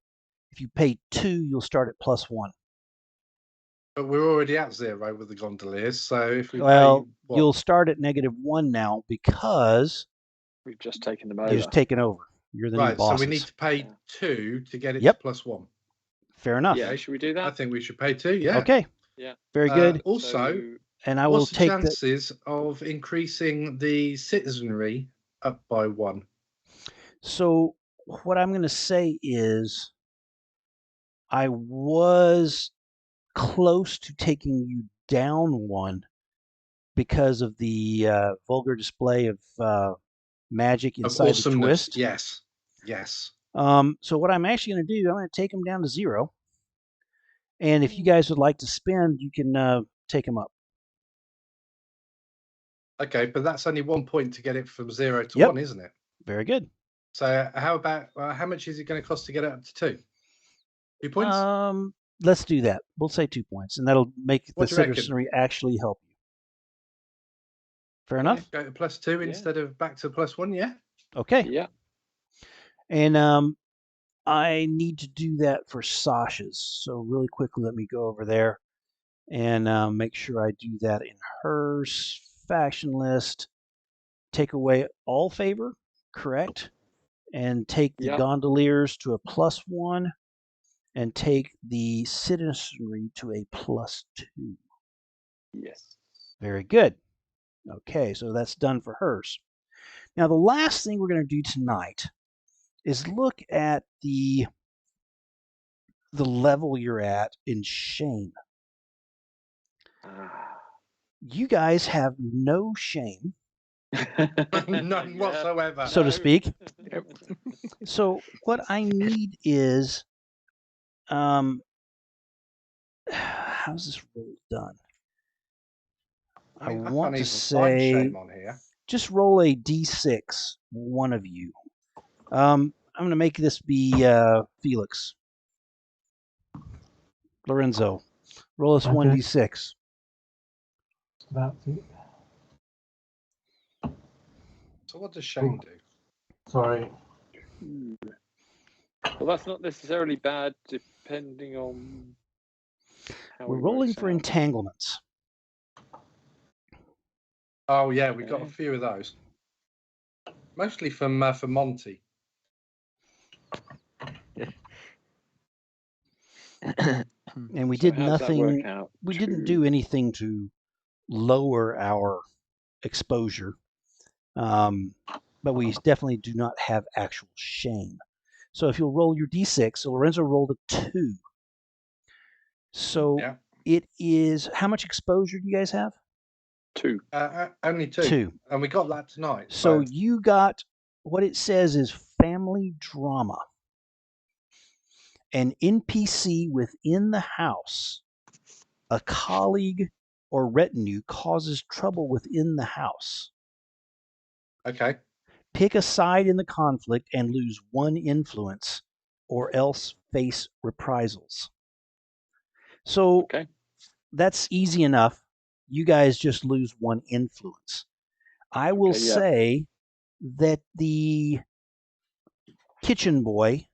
If you pay 2, you'll start at +1. But we're already at 0 with the gondoliers, so if we Well, pay what? you'll start at -1 now because We've just taken them you've over. just taken over. You're the new Right, so bosses. we need to pay Yeah. 2 to get it Yep. to +1. Fair enough. Yeah, should we do I that? think we should pay 2, yeah. Okay. Yeah. Very good. Also, So, And I will what's the take that. chances of increasing the citizenry up by 1? So what I'm going to say is I was close to taking you down 1 because of the vulgar display of magic Of inside the awesomeness, twist. yes. Yes. So what I'm actually going to do, I'm going to take them down to 0. And if you guys would like to spend, you can take them up. Okay, but that's only 1 point to get it from 0 to Yep. 1, isn't it? Very good. So how about how much is it going to cost to get it up to 2? 2 points? Let's do that. We'll say 2 points, and that'll make What the do you reckon? citizenry actually help you. Fair Yeah, enough? go to +2 Yeah. instead of back to +1, yeah? Okay. yeah. And I need to do that for Sasha's. So really quickly, let me go over there and make sure I do that in her faction list. Take away all favor, correct? And take the Yeah. gondoliers to a +1, and take the citizenry to a +2. Yes. Very good. Okay, so that's done for hers. Now, the last thing we're going to do tonight is look at the level you're at in shame. You guys have no shame, None whatsoever. so to speak. Yep. So what I need is, how's this roll done? I mean, I want can't to even find say, shame on here. just roll a d6, one of you. I'm going to make this be Felix. Lorenzo, roll us Okay. 1d6. About to. So what does shame do? Sorry. Well, that's not necessarily bad, depending on how We're it rolling works for out. entanglements. Oh yeah, we got a Okay. few of those. Mostly from for Monty. And we So did how does that work nothing. out? We didn't do anything to lower our exposure, but we definitely do not have actual shame. So if you'll roll your d6, so Lorenzo rolled a 2. So Yeah. it is, how much exposure do you guys have? 2. Only 2. 2. And we got that tonight. So you got, what it says is family drama. An NPC within the house, a colleague or retinue causes trouble within the house. Okay. Pick a side in the conflict and lose 1 influence, or else face reprisals. So Okay. that's easy enough. You guys just lose 1 influence. I will Okay, yeah. say that the kitchen boy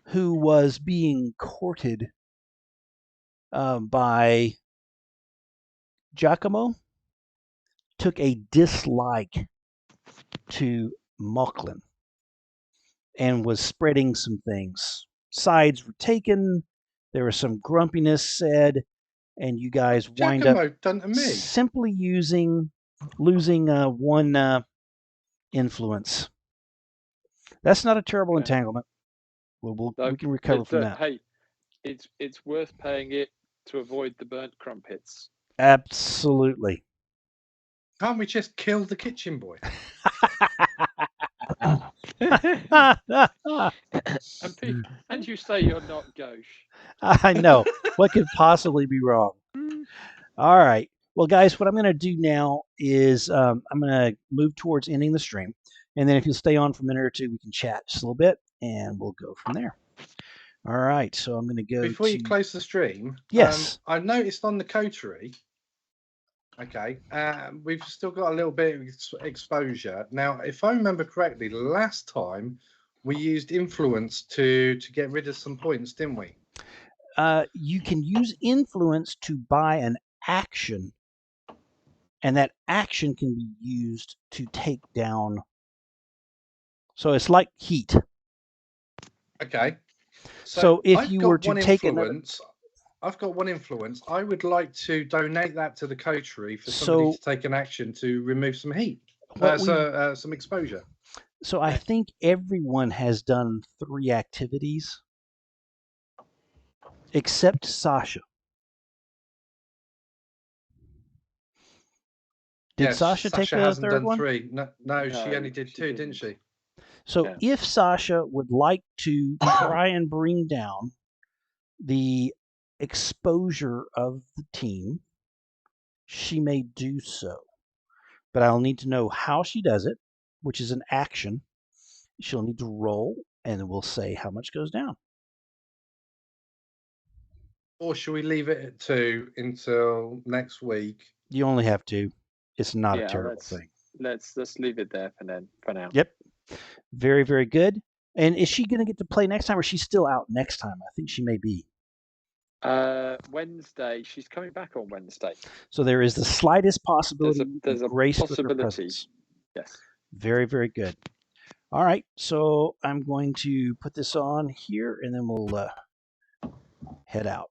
who was being courted by Giacomo took a dislike to Mocklin and was spreading some things. Sides were taken. There was some grumpiness said, and you guys wind up Giacomo done to me. simply losing 1 influence. That's not a terrible Okay. entanglement. No, we can recover from that. Hey, it's worth paying it to avoid the burnt crumpets. Absolutely. Can't we just kill the kitchen boy? And you say you're not gauche. I know. What could possibly be wrong? All right. Well, guys, what I'm going to do now is I'm going to move towards ending the stream. And then if you'll stay on for a minute or two, we can chat just a little bit, and we'll go from there. All right. So I'm going to go Before you close the stream, Yes. I noticed on the coterie Okay. We've still got a little bit of exposure. Now, if I remember correctly, last time we used influence to get rid of some points, didn't we? You can use influence to buy an action, and that action can be used to take down. So it's like heat. Okay. So if I've you got were to one take another, influence. I've got one influence. I would like to donate that to the coterie for somebody So to take an action to remove some heat, what we some exposure. so I think everyone has done 3 activities except Sasha. Did Yes, Sasha take a hasn't third done one? 3. No, she No, only did she 2, didn't didn't. she? So Yeah. if Sasha would like to try and bring down the exposure of the team, she may do so. But I'll need to know how she does it, which is an action. She'll need to roll, and then we'll say how much goes down. Or should we leave it at 2 until next week? You only have 2. It's not a Yeah, terrible thing. let's leave it there for now. Yep. Very, very good. And is she going to get to play next time, or is she still out next time? I think she may be. Wednesday, she's coming back on Wednesday. So there is the slightest possibility There's a grace with her possibility. presence. Yes. Very, very good. All right, so I'm going to put this on here, and then we'll head out.